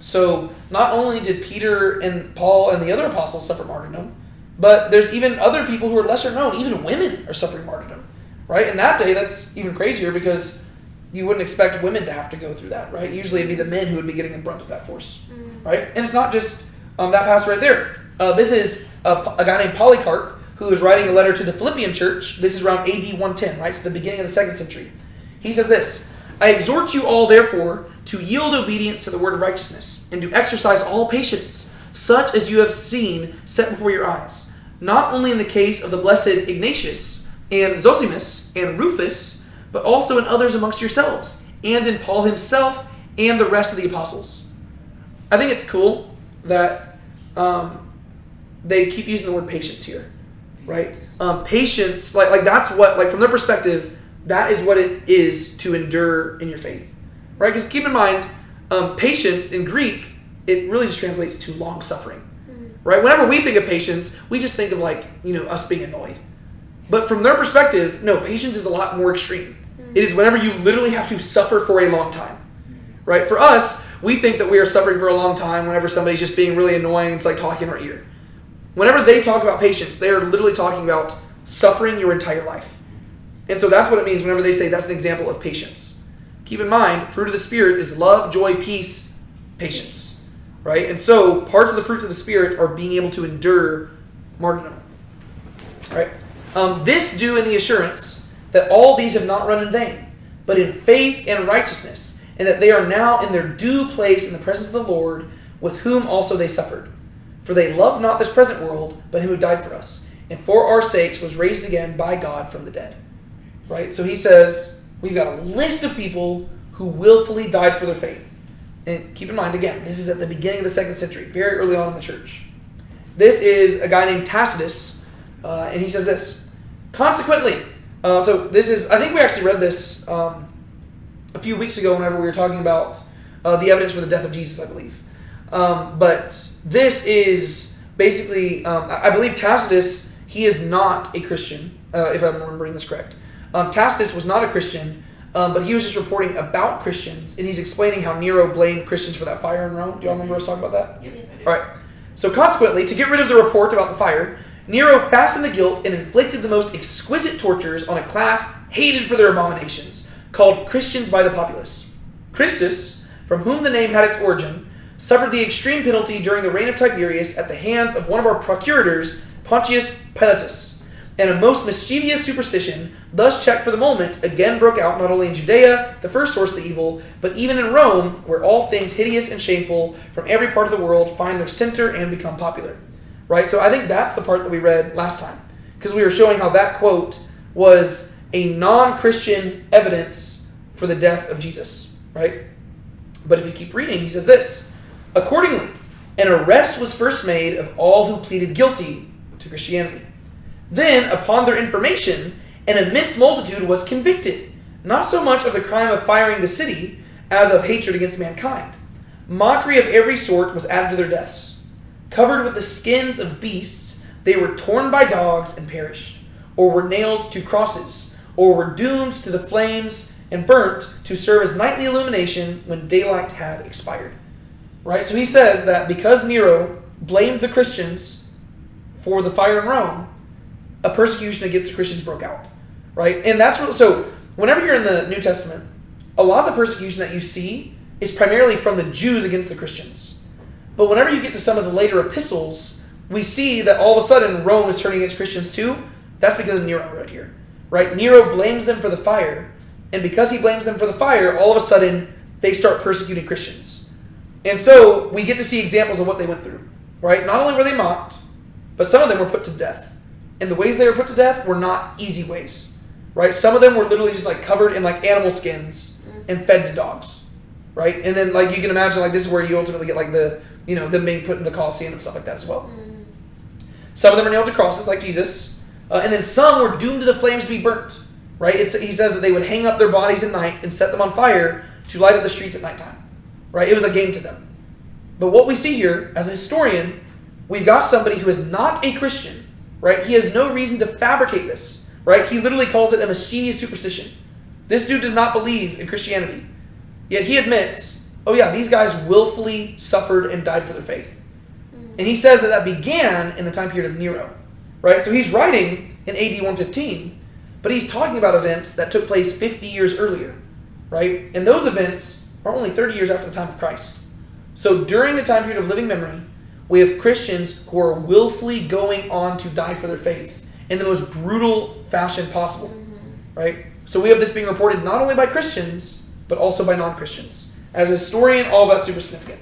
So, not only did Peter and Paul and the other apostles suffer martyrdom, but there's even other people who are lesser known. Even women are suffering martyrdom, right? In that day, that's even crazier, because you wouldn't expect women to have to go through that, right? Usually it'd be the men who would be getting the brunt of that force, right? And it's not just that passage right there. This is a guy named Polycarp, who is writing a letter to the Philippian church. This is around AD 110, right? So the beginning of the 2nd century. He says this, I exhort you all, therefore, to yield obedience to the word of righteousness, and to exercise all patience, such as you have seen set before your eyes, not only in the case of the blessed Ignatius, and Zosimus, and Rufus, but also in others amongst yourselves, and in Paul himself, and the rest of the apostles. I think it's cool that they keep using the word patience here. Right? Patience, like that's what, like from their perspective, that is what it is to endure in your faith. Right? Because keep in mind, patience in Greek, it really just translates to long suffering. Right? Whenever we think of patience, we just think of us being annoyed. But from their perspective, no, patience is a lot more extreme. It is whenever you literally have to suffer for a long time. Right? For us, we think that we are suffering for a long time whenever somebody's just being really annoying, it's like talking in our ear. Whenever they talk about patience, they are literally talking about suffering your entire life. And so that's what it means whenever they say that's an example of patience. Keep in mind, fruit of the Spirit is love, joy, peace, patience. Right? And so parts of the fruits of the Spirit are being able to endure martyrdom. Right? This do in the assurance that all these have not run in vain, but in faith and righteousness, and that they are now in their due place in the presence of the Lord, with whom also they suffered. For they love not this present world, but him who died for us, and for our sakes was raised again by God from the dead. Right? So he says, we've got a list of people who willfully died for their faith. And keep in mind, again, this is at the beginning of the 2nd century, very early on in the church. This is a guy named Tacitus, and he says this. Consequently, so this is, I think we actually read this a few weeks ago whenever we were talking about the evidence for the death of Jesus, I believe. But this is basically, I believe Tacitus, he is not a Christian, if I'm remembering this correct. Tacitus was not a Christian, but he was just reporting about Christians, and he's explaining how Nero blamed Christians for that fire in Rome. Do y'all remember us talking about that? Yes. All right. So consequently, to get rid of the report about the fire, Nero fastened the guilt and inflicted the most exquisite tortures on a class hated for their abominations, called Christians by the populace. Christus, from whom the name had its origin, suffered the extreme penalty during the reign of Tiberius at the hands of one of our procurators, Pontius Pilatus. And a most mischievous superstition, thus checked for the moment, again broke out not only in Judea, the first source of the evil, but even in Rome, where all things hideous and shameful from every part of the world find their center and become popular. Right? So I think that's the part that we read last time, because we were showing how that quote was a non-Christian evidence for the death of Jesus. Right? But if you keep reading, he says this. Accordingly, an arrest was first made of all who pleaded guilty to Christianity. Then, upon their information, an immense multitude was convicted, not so much of the crime of firing the city as of hatred against mankind. Mockery of every sort was added to their deaths. Covered with the skins of beasts, they were torn by dogs and perished, or were nailed to crosses, or were doomed to the flames and burnt to serve as nightly illumination when daylight had expired. Right? So he says that because Nero blamed the Christians for the fire in Rome, a persecution against the Christians broke out. Right? And that's what, so whenever you're in the New Testament, a lot of the persecution that you see is primarily from the Jews against the Christians. But whenever you get to some of the later epistles, we see that all of a sudden Rome is turning against Christians too. That's because of Nero right here. Right? Nero blames them for the fire, and because he blames them for the fire, all of a sudden they start persecuting Christians. And so we get to see examples of what they went through. Right? Not only were they mocked, but some of them were put to death. And the ways they were put to death were not easy ways. Right? Some of them were literally just like covered in like animal skins and fed to dogs. Right? And then like you can imagine like this is where you ultimately get like the, you know, them being put in the Colosseum and stuff like that as well. Some of them are nailed to crosses like Jesus. And then some were doomed to the flames to be burnt. Right? He says that they would hang up their bodies at night and set them on fire to light up the streets at nighttime. Right? It was a game to them. But what we see here, as a historian, we've got somebody who is not a Christian. Right? He has no reason to fabricate this. Right? He literally calls it a mischievous superstition. This dude does not believe in Christianity. Yet he admits, oh yeah, these guys willfully suffered and died for their faith. And he says that that began in the time period of Nero. Right? So he's writing in AD 115, but he's talking about events that took place 50 years earlier. Right? And those events are only 30 years after the time of Christ. So during the time period of living memory, we have Christians who are willfully going on to die for their faith in the most brutal fashion possible. Right? So we have this being reported not only by Christians, but also by non-Christians. As a historian, all of that's super significant.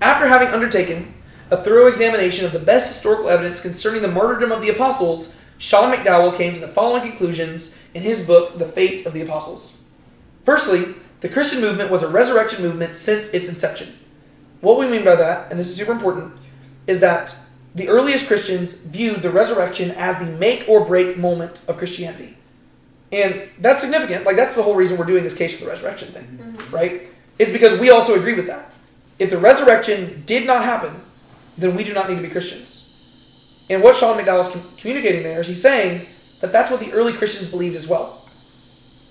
After having undertaken a thorough examination of the best historical evidence concerning the martyrdom of the apostles, Sean McDowell came to the following conclusions in his book, The Fate of the Apostles. Firstly, the Christian movement was a resurrection movement since its inception. What we mean by that, and this is super important, is that the earliest Christians viewed the resurrection as the make or break moment of Christianity. And that's significant. Like, that's the whole reason we're doing this case for the resurrection thing, right? It's because we also agree with that. If the resurrection did not happen, then we do not need to be Christians. And what Sean McDowell is communicating there is he's saying that that's what the early Christians believed as well.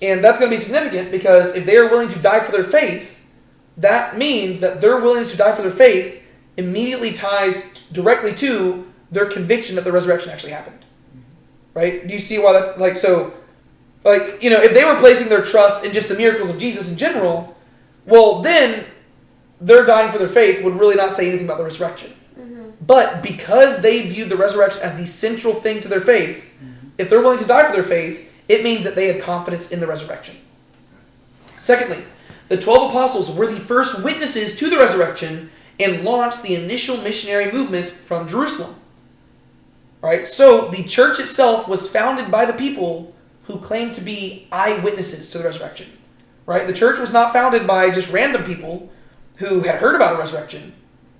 And that's going to be significant because if they are willing to die for their faith, that means that their willingness to die for their faith immediately ties directly to their conviction that the resurrection actually happened. Right? Do you see why that's like so? Like, you know, if they were placing their trust in just the miracles of Jesus in general, well, then their dying for their faith would really not say anything about the resurrection. But because they viewed the resurrection as the central thing to their faith, if they're willing to die for their faith, it means that they had confidence in the resurrection. Secondly, the 12 apostles were the first witnesses to the resurrection and launched the initial missionary movement from Jerusalem. All right, so the church itself was founded by the people who claimed to be eyewitnesses to the resurrection. Right? The church was not founded by just random people who had heard about a resurrection.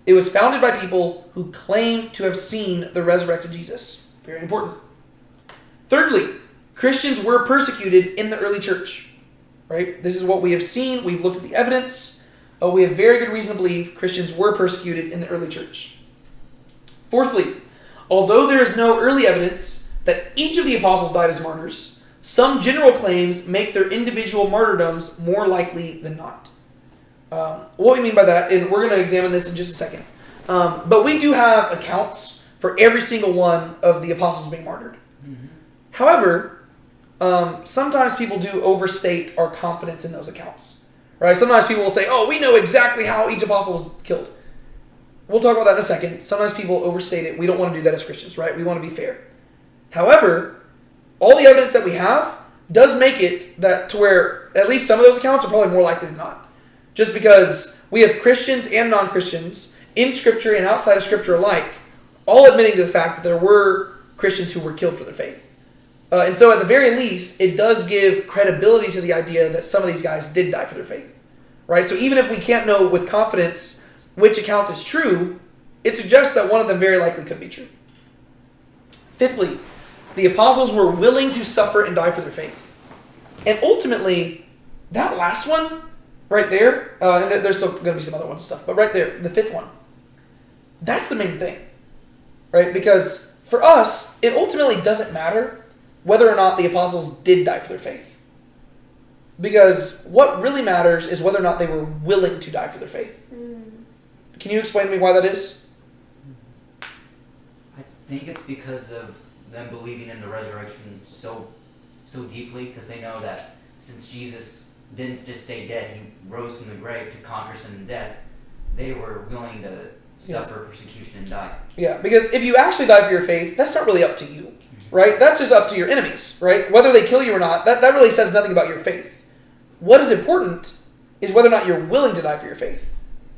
It was founded by people who claimed to have seen the resurrected Jesus. Very important. Thirdly, Christians were persecuted in the early church. Right? This is what we have seen. We've looked at the evidence. We have very good reason to believe Christians were persecuted in the early church. Fourthly, although there is no early evidence that each of the apostles died as martyrs, some general claims make their individual martyrdoms more likely than not. What we mean by that, and we're going to examine this in just a second, but we do have accounts for every single one of the apostles being martyred. However, sometimes people do overstate our confidence in those accounts. Right? Sometimes people will say, oh, we know exactly how each apostle was killed. We'll talk about that in a second. Sometimes people overstate it. We don't want to do that as Christians, right? We want to be fair. However, all the evidence that we have does make it that to where at least some of those accounts are probably more likely than not. Just because we have Christians and non-Christians in Scripture and outside of Scripture alike, all admitting to the fact that there were Christians who were killed for their faith. And so at the very least, it does give credibility to the idea that some of these guys did die for their faith. Right? So even if we can't know with confidence which account is true, it suggests that one of them very likely could be true. Fifthly, the apostles were willing to suffer and die for their faith. And ultimately, that last one, right there, and there's still going to be some other ones and stuff, but right there, the fifth one, that's the main thing. Right? Because for us, it ultimately doesn't matter whether or not the apostles did die for their faith. Because what really matters is whether or not they were willing to die for their faith. Can you explain to me why that is? I think it's because of them believing in the resurrection so deeply, because they know that since Jesus didn't just stay dead. He rose from the grave to conquer sin and death. They were willing to suffer persecution and die. Yeah, because if you actually die for your faith, that's not really up to you, right? That's just up to your enemies, right? Whether they kill you or not, that really says nothing about your faith. What is important is whether or not you're willing to die for your faith,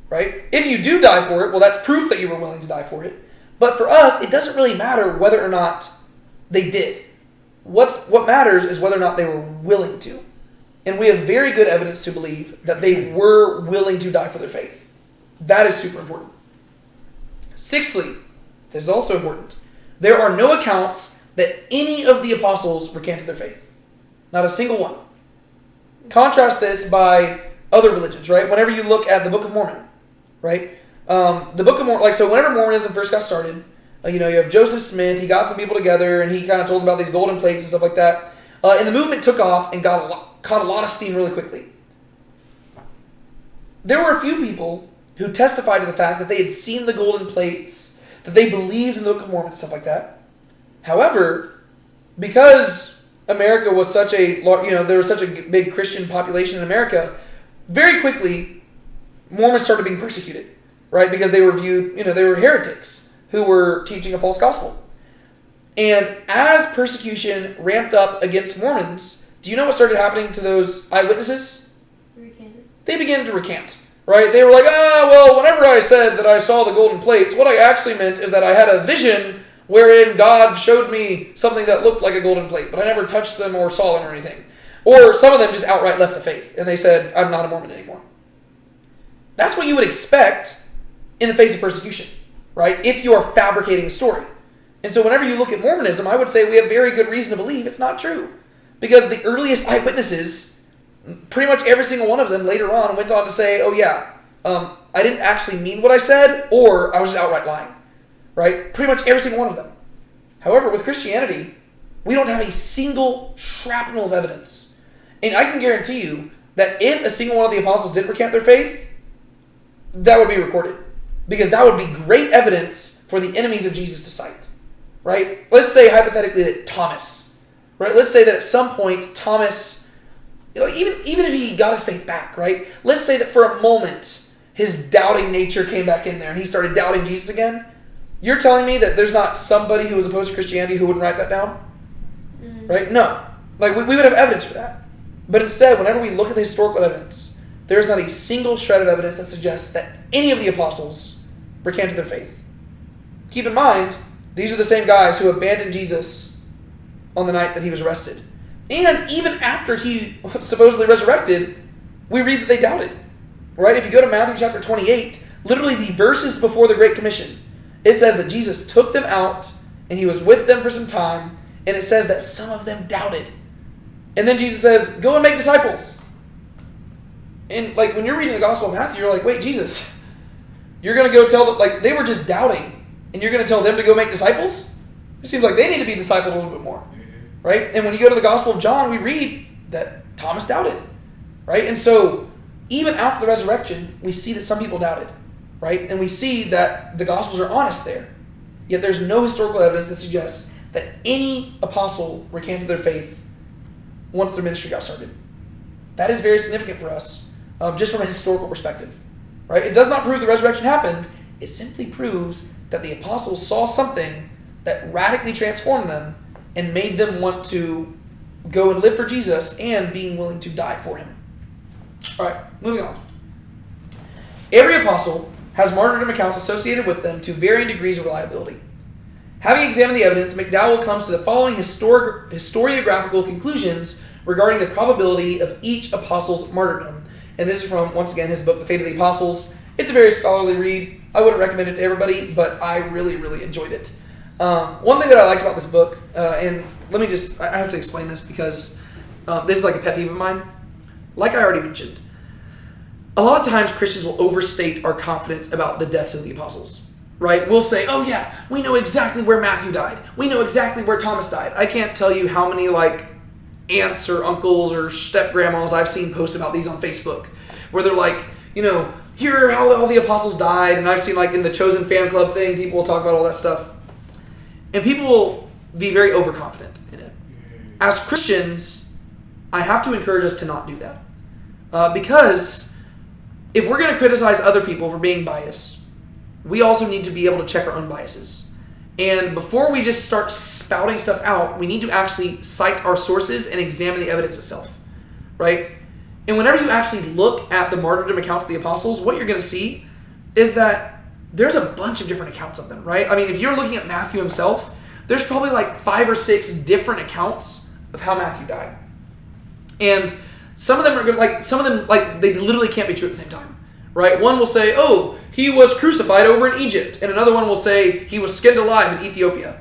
right? If you do die for it, well, that's proof that you were willing to die for it. But for us, it doesn't really matter whether or not they did. What matters is whether or not they were willing to. And we have very good evidence to believe that they were willing to die for their faith. That is super important. Sixthly, this is also important. There are no accounts that any of the apostles recanted their faith. Not a single one. Contrast this by other religions, right? Whenever you look at the Book of Mormon, right? The Book of Mormon, so whenever Mormonism first got started, you have Joseph Smith, he got some people together and he kind of told them about these golden plates and stuff like that. And the movement took off and caught a lot of steam really quickly. There were a few people who testified to the fact that they had seen the golden plates, that they believed in the Book of Mormon and stuff like that. However, because America was such a, there was such a big Christian population in America, very quickly, Mormons started being persecuted, right? Because they were viewed, they were heretics who were teaching a false gospel. And as persecution ramped up against Mormons, do you know what started happening to those eyewitnesses? Recanted. They began to recant. Right? They were like, well, whenever I said that I saw the golden plates, what I actually meant is that I had a vision wherein God showed me something that looked like a golden plate, but I never touched them or saw them or anything. Or some of them just outright left the faith, and they said, I'm not a Mormon anymore. That's what you would expect in the face of persecution, right? If you are fabricating a story. And so whenever you look at Mormonism, I would say we have very good reason to believe it's not true. Because the earliest eyewitnesses, pretty much every single one of them later on went on to say, oh yeah, I didn't actually mean what I said, or I was just outright lying, right? Pretty much every single one of them. However, with Christianity, we don't have a single shrapnel of evidence. And I can guarantee you that if a single one of the apostles did recant their faith, that would be recorded. Because that would be great evidence for the enemies of Jesus to cite, right? Let's say hypothetically that Thomas, right? Let's say that at some point Thomas, even if he got his faith back, right? Let's say that for a moment his doubting nature came back in there and he started doubting Jesus again. You're telling me that there's not somebody who was opposed to Christianity who wouldn't write that down? Right? No. We would have evidence for that. But instead, whenever we look at the historical evidence, there's not a single shred of evidence that suggests that any of the apostles recanted their faith. Keep in mind, these are the same guys who abandoned Jesus on the night that he was arrested. And even after he supposedly resurrected, we read that they doubted. Right? If you go to Matthew chapter 28, literally the verses before the Great Commission, it says that Jesus took them out and he was with them for some time, and it says that some of them doubted. And then Jesus says, go and make disciples. And when you're reading the Gospel of Matthew, you're like, wait, Jesus, you're going to go tell them, they were just doubting, and you're going to tell them to go make disciples? It seems like they need to be discipled a little bit more. Right? And when you go to the Gospel of John, we read that Thomas doubted. Right? And so, even after the resurrection, we see that some people doubted. Right? And we see that the Gospels are honest there. Yet there's no historical evidence that suggests that any apostle recanted their faith once their ministry got started. That is very significant for us, just from a historical perspective. Right? It does not prove the resurrection happened. It simply proves that the apostles saw something that radically transformed them and made them want to go and live for Jesus and being willing to die for him. All right, moving on. Every apostle has martyrdom accounts associated with them to varying degrees of reliability. Having examined the evidence, McDowell comes to the following historiographical conclusions regarding the probability of each apostle's martyrdom. And this is from, once again, his book, The Fate of the Apostles. It's a very scholarly read. I wouldn't recommend it to everybody, but I really, really enjoyed it. One thing that I liked about this book, and I have to explain this because this is like a pet peeve of mine. Like I already mentioned, a lot of times Christians will overstate our confidence about the deaths of the apostles, right? We'll say, oh yeah, we know exactly where Matthew died. We know exactly where Thomas died. I can't tell you how many aunts or uncles or step-grandmas I've seen post about these on Facebook, where they're like, here are how all the apostles died, and I've seen in the Chosen fan club thing, people will talk about all that stuff. And people will be very overconfident in it. As Christians, I have to encourage us to not do that. Because if we're going to criticize other people for being biased, we also need to be able to check our own biases. And before we just start spouting stuff out, we need to actually cite our sources and examine the evidence itself, right? And whenever you actually look at the martyrdom accounts of the apostles, what you're going to see is that there's a bunch of different accounts of them, right? I mean, if you're looking at Matthew himself, there's probably like 5 or 6 different accounts of how Matthew died. And some of them are good, they literally can't be true at the same time, right? One will say, oh, he was crucified over in Egypt. And another one will say he was skinned alive in Ethiopia.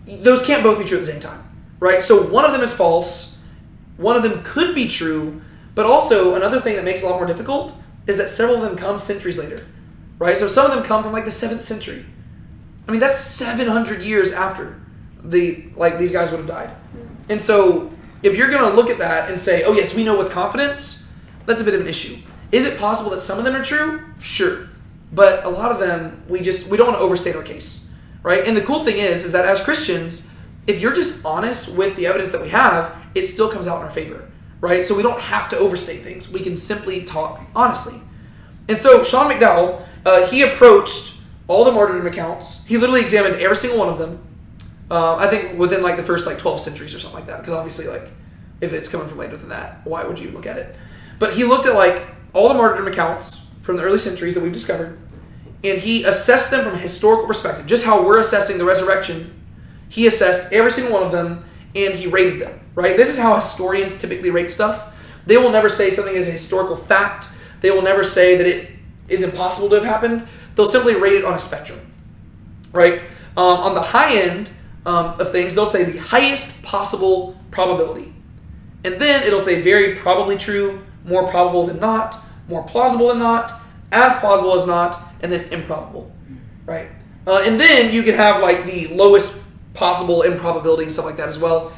Those can't both be true at the same time, right? So one of them is false. One of them could be true. But also another thing that makes it a lot more difficult is that several of them come centuries later, right? So some of them come from like the 7th century. I mean, that's 700 years after these guys would have died. And so if you're going to look at that and say, oh yes, we know with confidence, that's a bit of an issue. Is it possible that some of them are true? Sure. But a lot of them, we don't want to overstate our case, right? And the cool thing is that as Christians, if you're just honest with the evidence that we have, it still comes out in our favor, right? So we don't have to overstate things. We can simply talk honestly. And so Sean McDowell, he approached all the martyrdom accounts. He literally examined every single one of them. I think within like the first 12 centuries or something like that, because obviously if it's coming from later than that, why would you look at it? But he looked at all the martyrdom accounts from the early centuries that we've discovered, and he assessed them from a historical perspective, just how we're assessing the resurrection. He assessed every single one of them, and he rated them, right? This is how historians typically rate stuff. They will never say something is a historical fact. They will never say that it is impossible to have happened. They'll simply rate it on a spectrum, right? On the high end of things, they'll say the highest possible probability. And then it'll say very probably true, more probable than not, more plausible than not, as plausible as not, and then improbable, right? And then you can have the lowest possible improbability and stuff like that as well.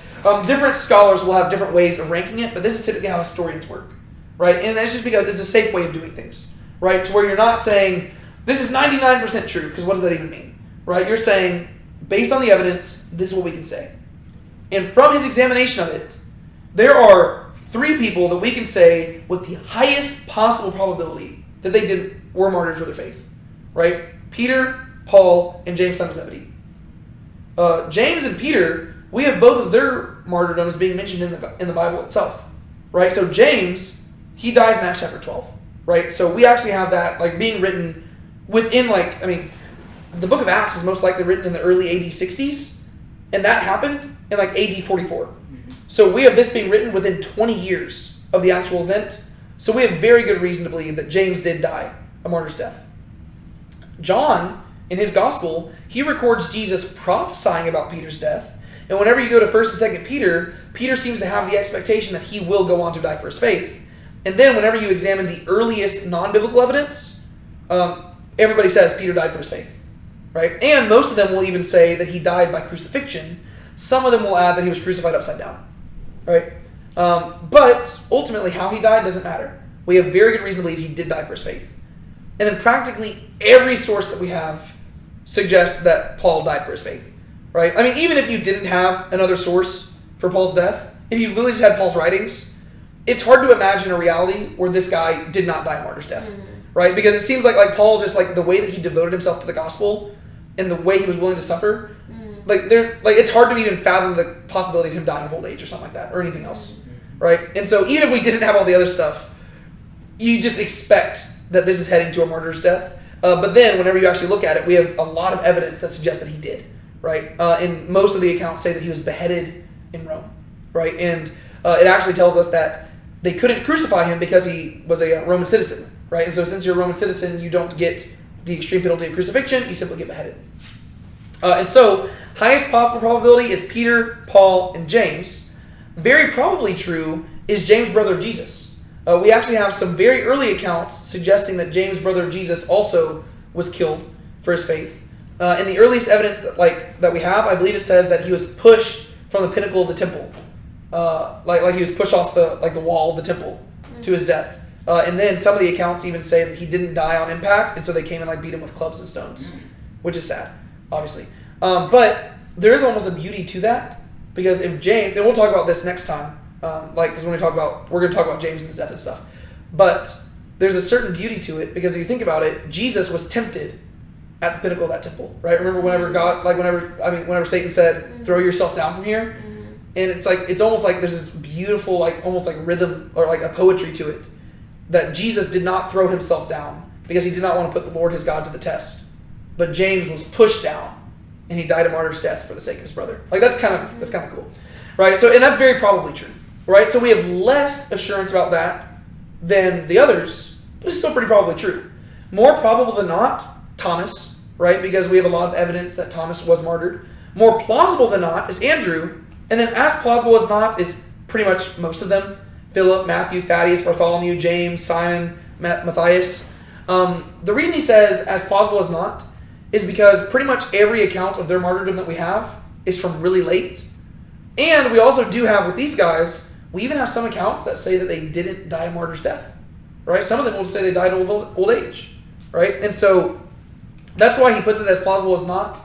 Different scholars will have different ways of ranking it, but this is typically how historians work, right? And that's just because it's a safe way of doing things, right? To where you're not saying, this is 99% true, because what does that even mean, right? You're saying, based on the evidence, this is what we can say. And from his examination of it, there are 3 people that we can say with the highest possible probability that they were martyred for their faith, right? Peter, Paul, and James, son of Zebedee. James and Peter, we have both of their martyrdoms being mentioned in the Bible itself, right? So James, he dies in Acts chapter 12, right? So we actually have that being written within the book of Acts is most likely written in the early AD 60s, and that happened in AD 44. So we have this being written within 20 years of the actual event. So we have very good reason to believe that James did die a martyr's death. John, in his gospel, he records Jesus prophesying about Peter's death. And whenever you go to 1st and 2nd Peter, Peter seems to have the expectation that he will go on to die for his faith. And then whenever you examine the earliest non-biblical evidence, everybody says Peter died for his faith, right? And most of them will even say that he died by crucifixion. Some of them will add that he was crucified upside down, right? But ultimately, how he died doesn't matter. We have very good reason to believe he did die for his faith. And then practically every source that we have suggests that Paul died for his faith, right? I mean, even if you didn't have another source for Paul's death, if you literally just had Paul's writings, it's hard to imagine a reality where this guy did not die a martyr's death, right? Because it seems like Paul, just the way that he devoted himself to the gospel and the way he was willing to suffer, it's hard to even fathom the possibility of him dying of old age or something like that, or anything else, right? And so even if we didn't have all the other stuff, you just expect that this is heading to a martyr's death. But then whenever you actually look at it, we have a lot of evidence that suggests that he did, right? And most of the accounts say that he was beheaded in Rome, right? And it actually tells us that they couldn't crucify him because he was a Roman citizen, right? And so since you're a Roman citizen, you don't get the extreme penalty of crucifixion, you simply get beheaded. And so, highest possible probability is Peter, Paul, and James. Very probably true is James, brother of Jesus. We actually have some very early accounts suggesting that James, brother of Jesus, also was killed for his faith. And the earliest evidence that we have, I believe it says that he was pushed from the pinnacle of the temple, he was pushed off the wall of the temple to his death. And then some of the accounts even say that he didn't die on impact, and so they came and beat him with clubs and stones, which is sad, obviously. But there is almost a beauty to that, because if James, and we'll talk about this next time, Because we're going to talk about James and his death and stuff. But there's a certain beauty to it, because if you think about it, Jesus was tempted at the pinnacle of that temple, right? Remember whenever Satan said, "Throw yourself down from here," and it's almost like there's this beautiful, almost like rhythm or like a poetry to it, that Jesus did not throw himself down because he did not want to put the Lord his God to the test, but James was pushed down, and he died a martyr's death for the sake of his brother. That's kind of cool, right? So, and that's very probably true, right? So we have less assurance about that than the others, but it's still pretty probably true. More probable than not, Thomas, right? Because we have a lot of evidence that Thomas was martyred. More plausible than not is Andrew, and then as plausible as not is pretty much most of them: Philip, Matthew, Thaddeus, Bartholomew, James, Simon, Matthias. The reason he says as plausible as not is because pretty much every account of their martyrdom that we have is from really late. And we also do have with these guys, we even have some accounts that say that they didn't die a martyr's death, right? Some of them will say they died of old age, right? And so that's why he puts it as plausible as not.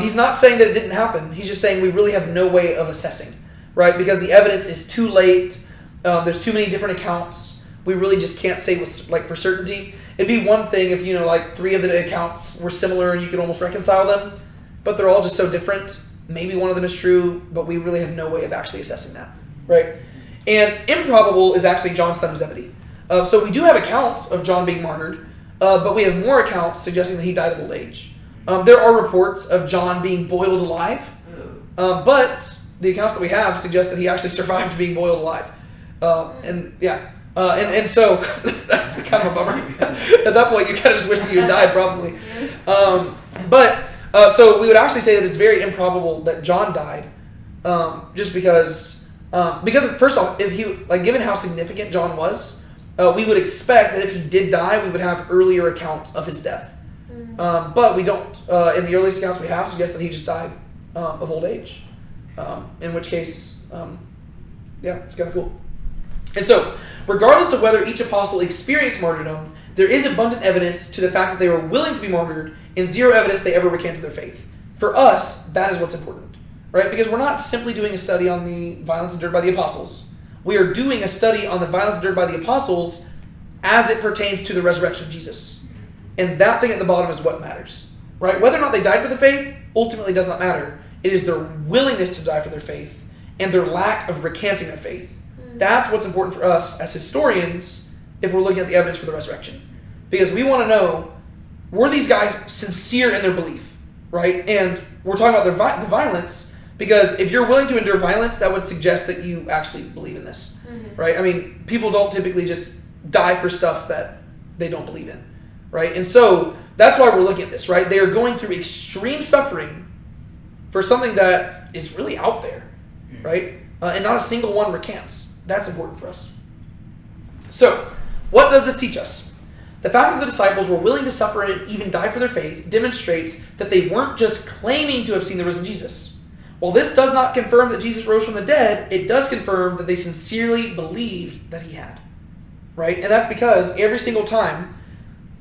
He's not saying that it didn't happen. He's just saying we really have no way of assessing, right? Because the evidence is too late. There's too many different accounts. We really just can't say for certainty. It'd be one thing if, 3 of the accounts were similar and you could almost reconcile them, but they're all just so different. Maybe one of them is true, but we really have no way of actually assessing that, right? And improbable is actually John's son Zebedee. So we do have accounts of John being martyred, but we have more accounts suggesting that he died of old age. There are reports of John being boiled alive, but the accounts that we have suggest that he actually survived being boiled alive. And so that's kind of a bummer. At that point, you kind of just wish that you had died, probably. So we would actually say that it's very improbable that John died, just because first off, if he given how significant John was, we would expect that if he did die, we would have earlier accounts of his death. But we don't. In the earliest accounts we have suggest that he just died of old age. In which case, it's kind of cool. And so, regardless of whether each apostle experienced martyrdom, there is abundant evidence to the fact that they were willing to be martyred, and zero evidence they ever recanted their faith. For us, that is what's important, right? Because we're not simply doing a study on the violence endured by the apostles. We are doing a study on the violence endured by the apostles as it pertains to the resurrection of Jesus. And that thing at the bottom is what matters, right? Whether or not they died for the faith ultimately does not matter. It is their willingness to die for their faith and their lack of recanting their faith. That's what's important for us as historians if we're looking at the evidence for the resurrection. Because we want to know, were these guys sincere in their belief, right? And we're talking about the violence, because if you're willing to endure violence, that would suggest that you actually believe in this, right? I mean, people don't typically just die for stuff that they don't believe in, right? And so that's why we're looking at this, right? They are going through extreme suffering for something that is really out there, right? And not a single one recants. That's important for us. So, what does this teach us? The fact that the disciples were willing to suffer and even die for their faith demonstrates that they weren't just claiming to have seen the risen Jesus. While this does not confirm that Jesus rose from the dead, it does confirm that they sincerely believed that he had. Right? And that's because every single time,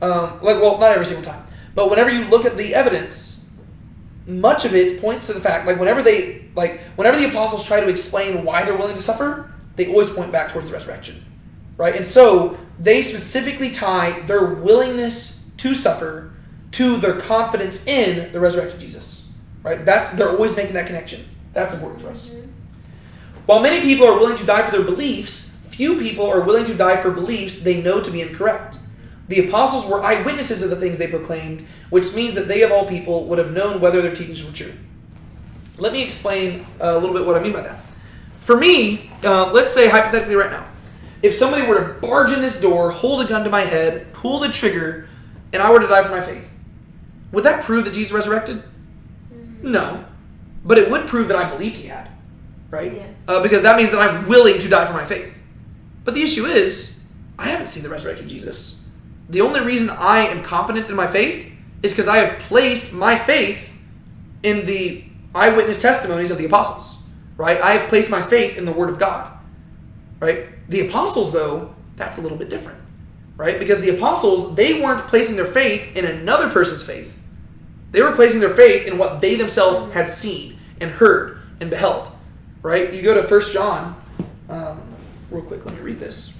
not every single time, but whenever you look at the evidence, much of it points to the fact, whenever the apostles try to explain why they're willing to suffer, they always point back towards the resurrection, right? And so they specifically tie their willingness to suffer to their confidence in the resurrected Jesus, right? They're always making that connection. That's important for us. While many people are willing to die for their beliefs, few people are willing to die for beliefs they know to be incorrect. The apostles were eyewitnesses of the things they proclaimed, which means that they of all people would have known whether their teachings were true. Let me explain a little bit what I mean by that. For me, let's say hypothetically right now, if somebody were to barge in this door, hold a gun to my head, pull the trigger, and I were to die for my faith, would that prove that Jesus resurrected? No. But it would prove that I believed he had, right? Yes. Because that means that I'm willing to die for my faith. But the issue is, I haven't seen the resurrected Jesus. The only reason I am confident in my faith is because I have placed my faith in the eyewitness testimonies of the apostles. Right? I have placed my faith in the Word of God. Right? The apostles, though, that's a little bit different. Right? Because the apostles, they weren't placing their faith in another person's faith. They were placing their faith in what they themselves had seen and heard and beheld. Right? You go to 1 John. real quick. Let me read this.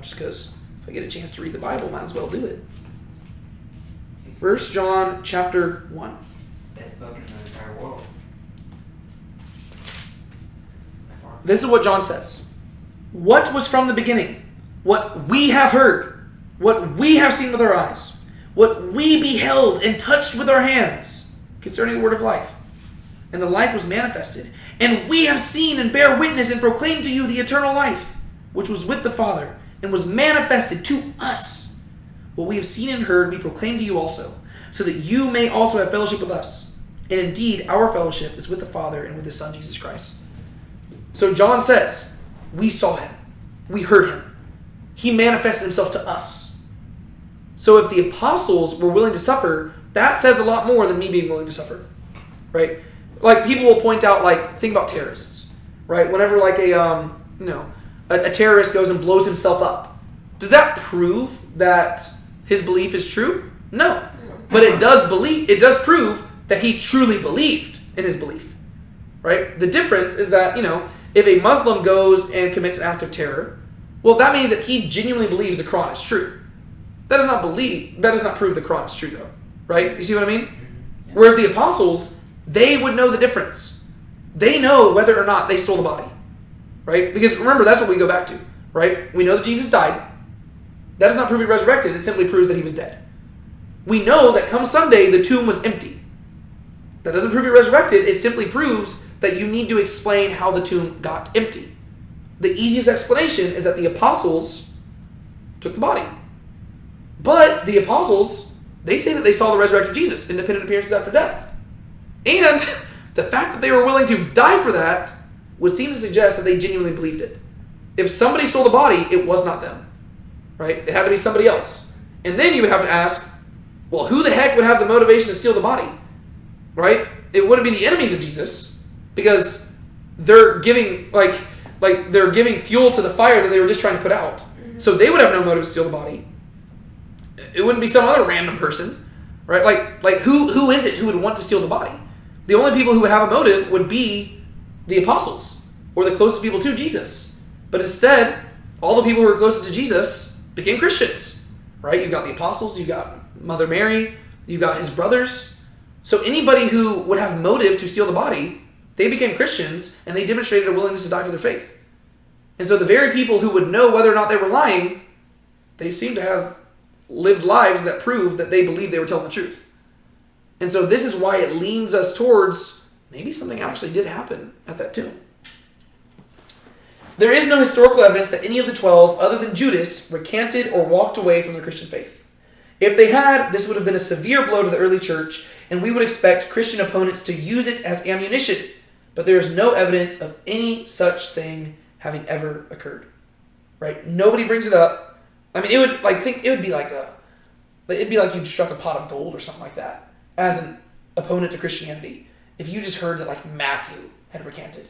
Just because if I get a chance to read the Bible, might as well do it. 1 John chapter 1. Best book in the entire world. This is what John says. What was from the beginning, what we have heard, what we have seen with our eyes, what we beheld and touched with our hands concerning the word of life. And the life was manifested. And we have seen and bear witness and proclaim to you the eternal life, which was with the Father and was manifested to us. What we have seen and heard we proclaim to you also, so that you may also have fellowship with us. And indeed, our fellowship is with the Father and with His Son, Jesus Christ. So John says, we saw Him. We heard Him. He manifested Himself to us. So if the apostles were willing to suffer, that says a lot more than me being willing to suffer. Right? Like, people will point out, like, think about terrorists. Right? Whenever, like, a terrorist goes and blows himself up, does that prove that his belief is true? No. But it does prove that he truly believed in his belief. Right? The difference is that, if a Muslim goes and commits an act of terror, well, that means that he genuinely believes the Quran is true. That does not prove the Quran is true, though. Right? You see what I mean? Whereas the apostles, they would know the difference. They know whether or not they stole the body. Right? Because remember, that's what we go back to. Right? We know that Jesus died. That does not prove He resurrected. It simply proves that He was dead. We know that come Sunday, the tomb was empty. That doesn't prove He resurrected. It simply proves that you need to explain how the tomb got empty. The easiest explanation is that the apostles took the body. But the apostles, they say that they saw the resurrected Jesus, independent appearances after death. And the fact that they were willing to die for that would seem to suggest that they genuinely believed it. If somebody stole the body, it was not them. Right? It had to be somebody else. And then you would have to ask, well, who the heck would have the motivation to steal the body? Right? It wouldn't be the enemies of Jesus, because they're giving they're giving fuel to the fire that they were just trying to put out. So they would have no motive to steal the body. It wouldn't be some other random person, right? Like who is it who would want to steal the body? The only people who would have a motive would be the apostles or the closest people to Jesus. But instead, all the people who were closest to Jesus became Christians, right? You've got the apostles, you've got Mother Mary, you've got His brothers. So anybody who would have motive to steal the body, they became Christians, and they demonstrated a willingness to die for their faith. And so the very people who would know whether or not they were lying, they seem to have lived lives that prove that they believed they were telling the truth. And so this is why it leans us towards maybe something actually did happen at that tomb. There is no historical evidence that any of the 12, other than Judas, recanted or walked away from their Christian faith. If they had, this would have been a severe blow to the early church, and we would expect Christian opponents to use it as ammunition. But there is no evidence of any such thing having ever occurred. Right? Nobody brings it up. I mean, it'd be like you'd struck a pot of gold or something like that as an opponent to Christianity. If you just heard that like Matthew had recanted,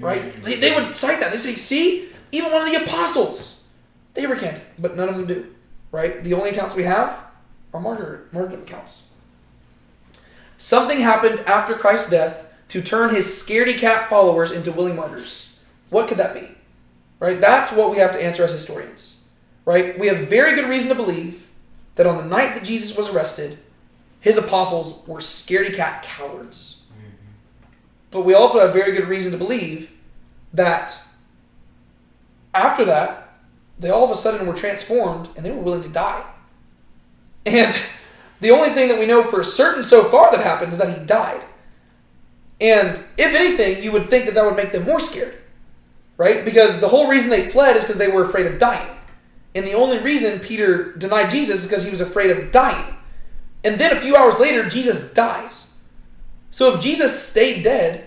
right? They would cite that. They say, see, even one of the apostles, they recanted, but none of them do, right? The only accounts we have are martyrdom accounts. Something happened after Christ's death to turn His scaredy cat followers into willing martyrs. What could that be? Right? That's what we have to answer as historians. Right? We have very good reason to believe that on the night that Jesus was arrested, His apostles were scaredy cat cowards. But we also have very good reason to believe that after that, they all of a sudden were transformed and they were willing to die. And the only thing that we know for certain so far that happened is that He died. And if anything, you would think that that would make them more scared. Right? Because the whole reason they fled is because they were afraid of dying. And the only reason Peter denied Jesus is because he was afraid of dying. And then a few hours later, Jesus dies. So if Jesus stayed dead,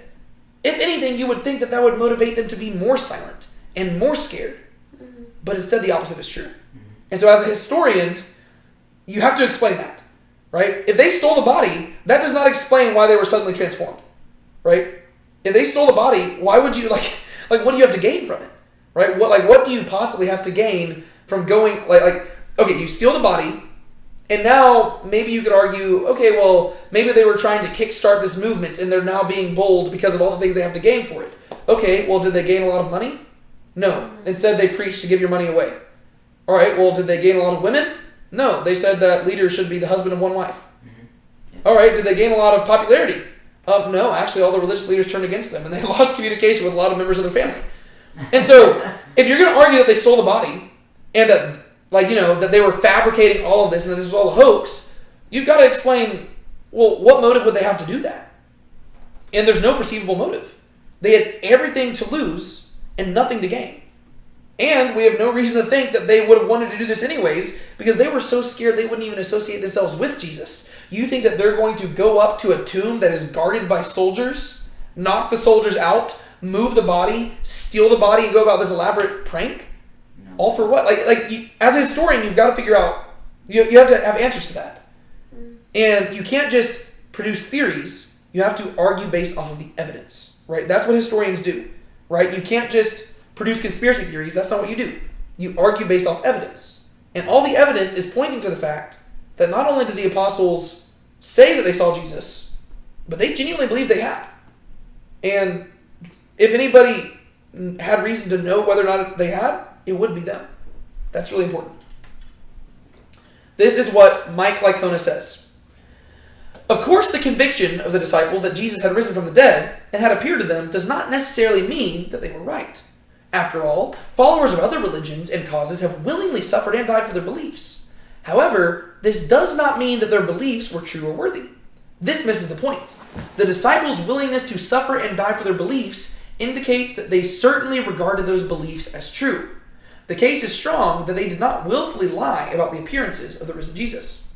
if anything, you would think that that would motivate them to be more silent and more scared. But instead, the opposite is true. And so as a historian, you have to explain that. Right? If they stole the body, that does not explain why they were suddenly transformed. Right? If they stole the body, why would you, what do you have to gain from it? Right? What do you possibly have to gain from going, okay, you steal the body, and now maybe you could argue, okay, well, maybe they were trying to kickstart this movement, and they're now being bold because of all the things they have to gain for it. Okay, well, did they gain a lot of money? No. Instead, they preached to give your money away. All right, well, did they gain a lot of women? No. They said that leaders should be the husband of one wife. Yes. All right, did they gain a lot of popularity? No. Actually, all the religious leaders turned against them, and they lost communication with a lot of members of their family. And so, if you're going to argue that they stole the body, and that, that they were fabricating all of this, and that this was all a hoax, you've got to explain, well, what motive would they have to do that? And there's no perceivable motive. They had everything to lose and nothing to gain. And we have no reason to think that they would have wanted to do this anyways, because they were so scared they wouldn't even associate themselves with Jesus. You think that they're going to go up to a tomb that is guarded by soldiers, knock the soldiers out, move the body, steal the body, and go about this elaborate prank? No. All for what? As a historian, you've got to figure out, you have to have answers to that. And you can't just produce theories. You have to argue based off of the evidence, right? That's what historians do, right? You can't just produce conspiracy theories. That's not what you do. You argue based off evidence. And all the evidence is pointing to the fact that not only did the apostles say that they saw Jesus, but they genuinely believed they had. And if anybody had reason to know whether or not they had, it would be them. That's really important. This is what Mike Licona says. Of course, the conviction of the disciples that Jesus had risen from the dead and had appeared to them does not necessarily mean that they were right. After all, followers of other religions and causes have willingly suffered and died for their beliefs. However, this does not mean that their beliefs were true or worthy. This misses the point. The disciples' willingness to suffer and die for their beliefs indicates that they certainly regarded those beliefs as true. The case is strong that they did not willfully lie about the appearances of the risen Jesus.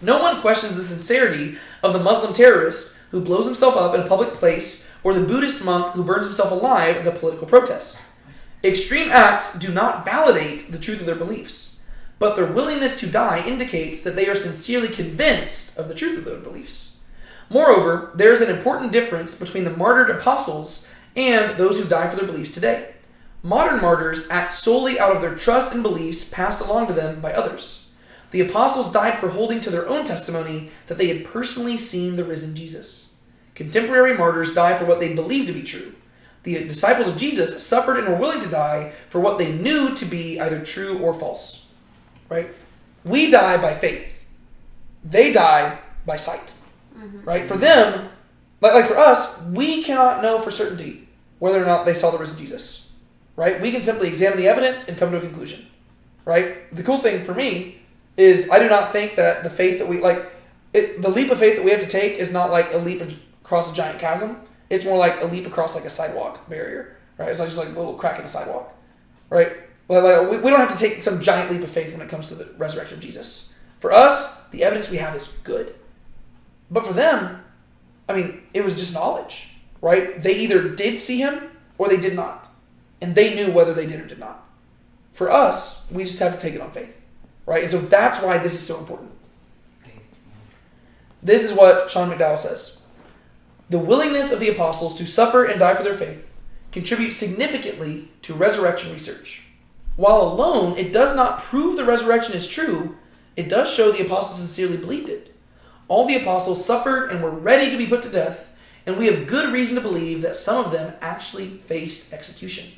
No one questions the sincerity of the Muslim terrorist who blows himself up in a public place or the Buddhist monk who burns himself alive as a political protest. Extreme acts do not validate the truth of their beliefs, but their willingness to die indicates that they are sincerely convinced of the truth of their beliefs. Moreover, there is an important difference between the martyred apostles and those who die for their beliefs today. Modern martyrs act solely out of their trust and beliefs passed along to them by others. The apostles died for holding to their own testimony that they had personally seen the risen Jesus. Contemporary martyrs die for what they believe to be true. The disciples of Jesus suffered and were willing to die for what they knew to be either true or false. Right? We die by faith. They die by sight. Right? For them, like for us, we cannot know for certainty whether or not they saw the risen Jesus. Right? We can simply examine the evidence and come to a conclusion. Right? The cool thing for me is I do not think that the faith that the leap of faith that we have to take is not like a leap across a giant chasm. It's more like a leap across like a sidewalk barrier, right? It's not just like a little crack in a sidewalk, right? We don't have to take some giant leap of faith when it comes to the resurrection of Jesus. For us, the evidence we have is good. But for them, it was just knowledge, right? They either did see him or they did not. And they knew whether they did or did not. For us, we just have to take it on faith. Right? And so that's why this is so important. This is what Sean McDowell says. The willingness of the apostles to suffer and die for their faith contributes significantly to resurrection research. While alone, it does not prove the resurrection is true, it does show the apostles sincerely believed it. All the apostles suffered and were ready to be put to death, and we have good reason to believe that some of them actually faced execution.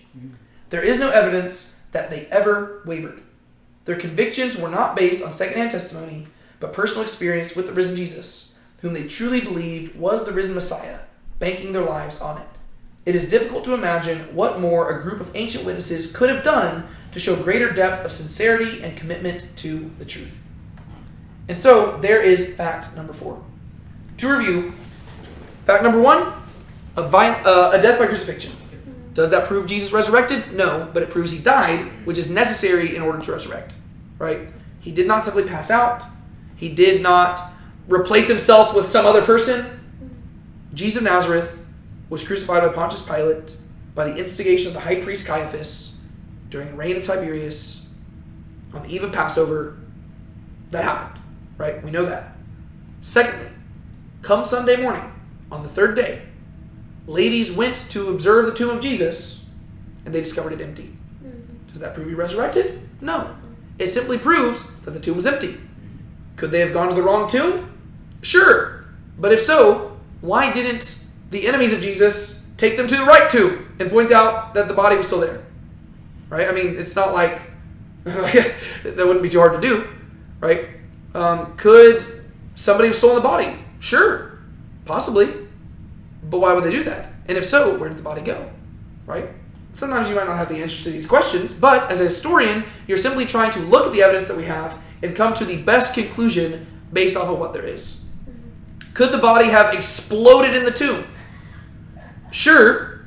There is no evidence that they ever wavered. Their convictions were not based on secondhand testimony, but personal experience with the risen Jesus, whom they truly believed was the risen Messiah, banking their lives on it. It is difficult to imagine what more a group of ancient witnesses could have done to show greater depth of sincerity and commitment to the truth. And so, there is fact number 4. To review, fact number 1, a death by crucifixion. Does that prove Jesus resurrected? No, but it proves he died, which is necessary in order to resurrect. Right? He did not simply pass out. He did not replace himself with some other person. Jesus of Nazareth was crucified by Pontius Pilate by the instigation of the high priest Caiaphas during the reign of Tiberius on the eve of Passover. That happened. Right? We know that. Secondly, come Sunday morning, on the 3rd day, ladies went to observe the tomb of Jesus, and they discovered it empty. Does that prove he resurrected? No. It simply proves that the tomb was empty. Could they have gone to the wrong tomb? Sure. But if so, why didn't the enemies of Jesus take them to the right tomb and point out that the body was still there? right? I mean, it's not like that wouldn't be too hard to do, right? Could somebody have stolen the body? Sure, possibly. But why would they do that? And if so, where did the body go, right? Sometimes you might not have the answers to these questions, but as a historian, you're simply trying to look at the evidence that we have and come to the best conclusion based off of what there is. Could the body have exploded in the tomb? Sure,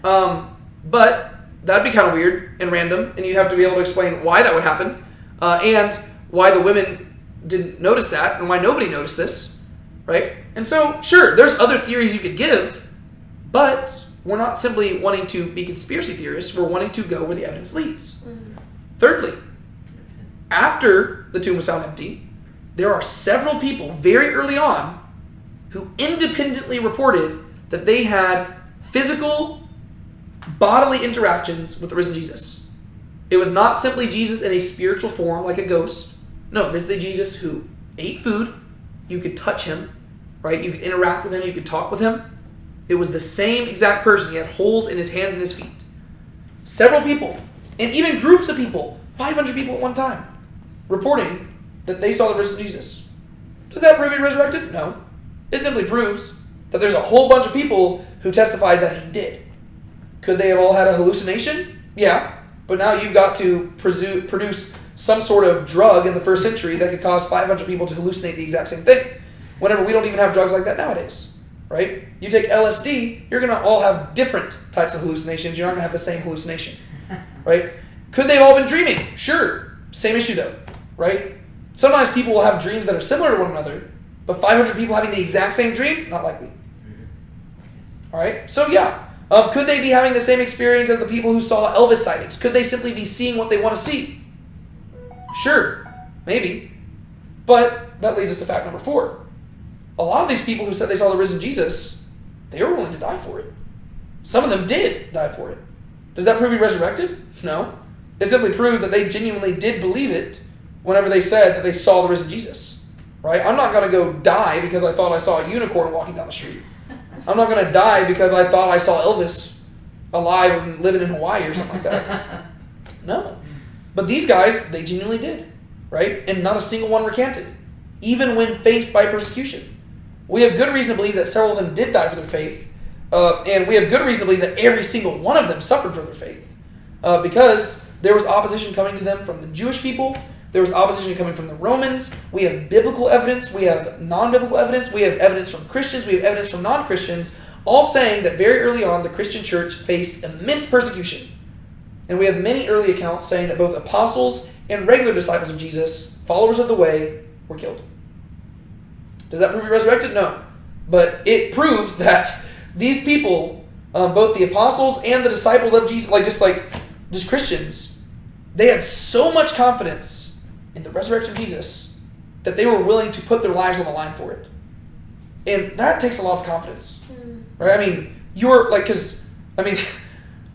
but that'd be kind of weird and random, and you'd have to be able to explain why that would happen, and why the women didn't notice that, and why nobody noticed this, right? And so, sure, there's other theories you could give, but we're not simply wanting to be conspiracy theorists, we're wanting to go where the evidence leads. Thirdly, after the tomb was found empty, there are several people very early on who independently reported that they had physical, bodily interactions with the risen Jesus. It was not simply Jesus in a spiritual form like a ghost. No, this is a Jesus who ate food. You could touch him, right? You could interact with him. You could talk with him. It was the same exact person. He had holes in his hands and his feet. Several people, and even groups of people, 500 people at one time, reporting that they saw the risen Jesus. Does that prove he resurrected? No. It simply proves that there's a whole bunch of people who testified that he did. Could they have all had a hallucination? Yeah. But now you've got to produce some sort of drug in the first century that could cause 500 people to hallucinate the exact same thing. Whenever we don't even have drugs like that nowadays, right? You take LSD, you're going to all have different types of hallucinations. You're not going to have the same hallucination, right? Could they have all been dreaming? Sure. Same issue though, right? Sometimes people will have dreams that are similar to one another, but 500 people having the exact same dream? Not likely. All right? So yeah. Could they be having the same experience as the people who saw Elvis sightings? Could they simply be seeing what they want to see? Sure. Maybe. But that leads us to fact number 4. A lot of these people who said they saw the risen Jesus, they were willing to die for it. Some of them did die for it. Does that prove he resurrected? No. It simply proves that they genuinely did believe it whenever they said that they saw the risen Jesus. Right? I'm not going to go die because I thought I saw a unicorn walking down the street. I'm not going to die because I thought I saw Elvis alive and living in Hawaii or something like that. No. But these guys, they genuinely did. Right? And not a single one recanted. Even when faced by persecution. We have good reason to believe that several of them did die for their faith. And we have good reason to believe that every single one of them suffered for their faith. Because there was opposition coming to them from the Jewish people. There was opposition coming from the Romans. We have biblical evidence. We have non-biblical evidence. We have evidence from Christians. We have evidence from non-Christians, all saying that very early on, the Christian church faced immense persecution. And we have many early accounts saying that both apostles and regular disciples of Jesus, followers of the way, were killed. Does that prove he resurrected? No. But it proves that these people, both the apostles and the disciples of Jesus, just Christians, they had so much confidence in the resurrection of Jesus that they were willing to put their lives on the line for it. And that takes a lot of confidence. Right? I mean,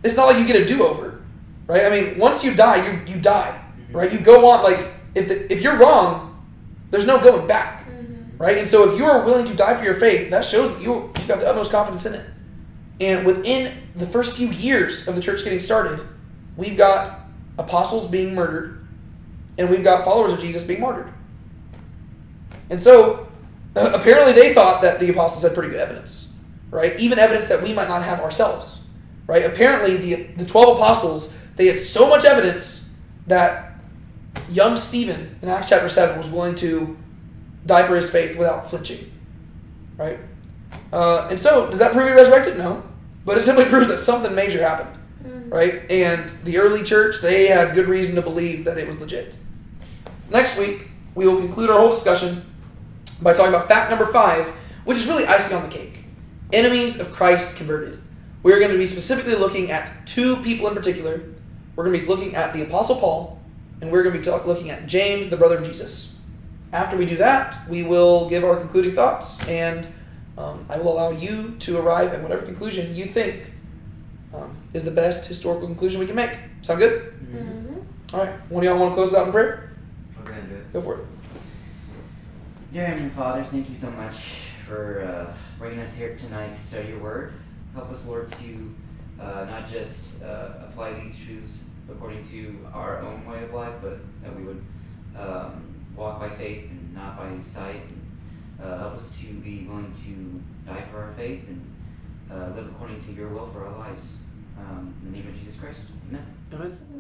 it's not like you get a do-over. Right? I mean, once you die, you die. Right? You go on, if you're wrong, there's no going back. Right? And so if you are willing to die for your faith, that shows that you've got the utmost confidence in it. And within the first few years of the church getting started, we've got apostles being murdered, and we've got followers of Jesus being martyred. And so, apparently they thought that the apostles had pretty good evidence, right? Even evidence that we might not have ourselves, right? Apparently the 12 apostles, they had so much evidence that young Stephen in Acts chapter 7 was willing to die for his faith without flinching, right? And so, does that prove he resurrected? No. But it simply proves that something major happened. Right? And the early church, they had good reason to believe that it was legit. Next week, we will conclude our whole discussion by talking about fact number 5, which is really icing on the cake. Enemies of Christ converted. We're going to be specifically looking at 2 people in particular. We're going to be looking at the Apostle Paul, and we're going to be looking at James, the brother of Jesus. After we do that, we will give our concluding thoughts, and I will allow you to arrive at whatever conclusion you think is the best historical conclusion we can make. Sound good? All right. One of y'all want to close us out in prayer? We're going to do it. Go for it. Dear Heavenly Father, thank you so much for bringing us here tonight to study your word. Help us, Lord, to not just apply these truths according to our own way of life, but that we would walk by faith and not by sight. And, help us to be willing to die for our faith and live according to your will for our lives. In the name of Jesus Christ. Amen. Amen.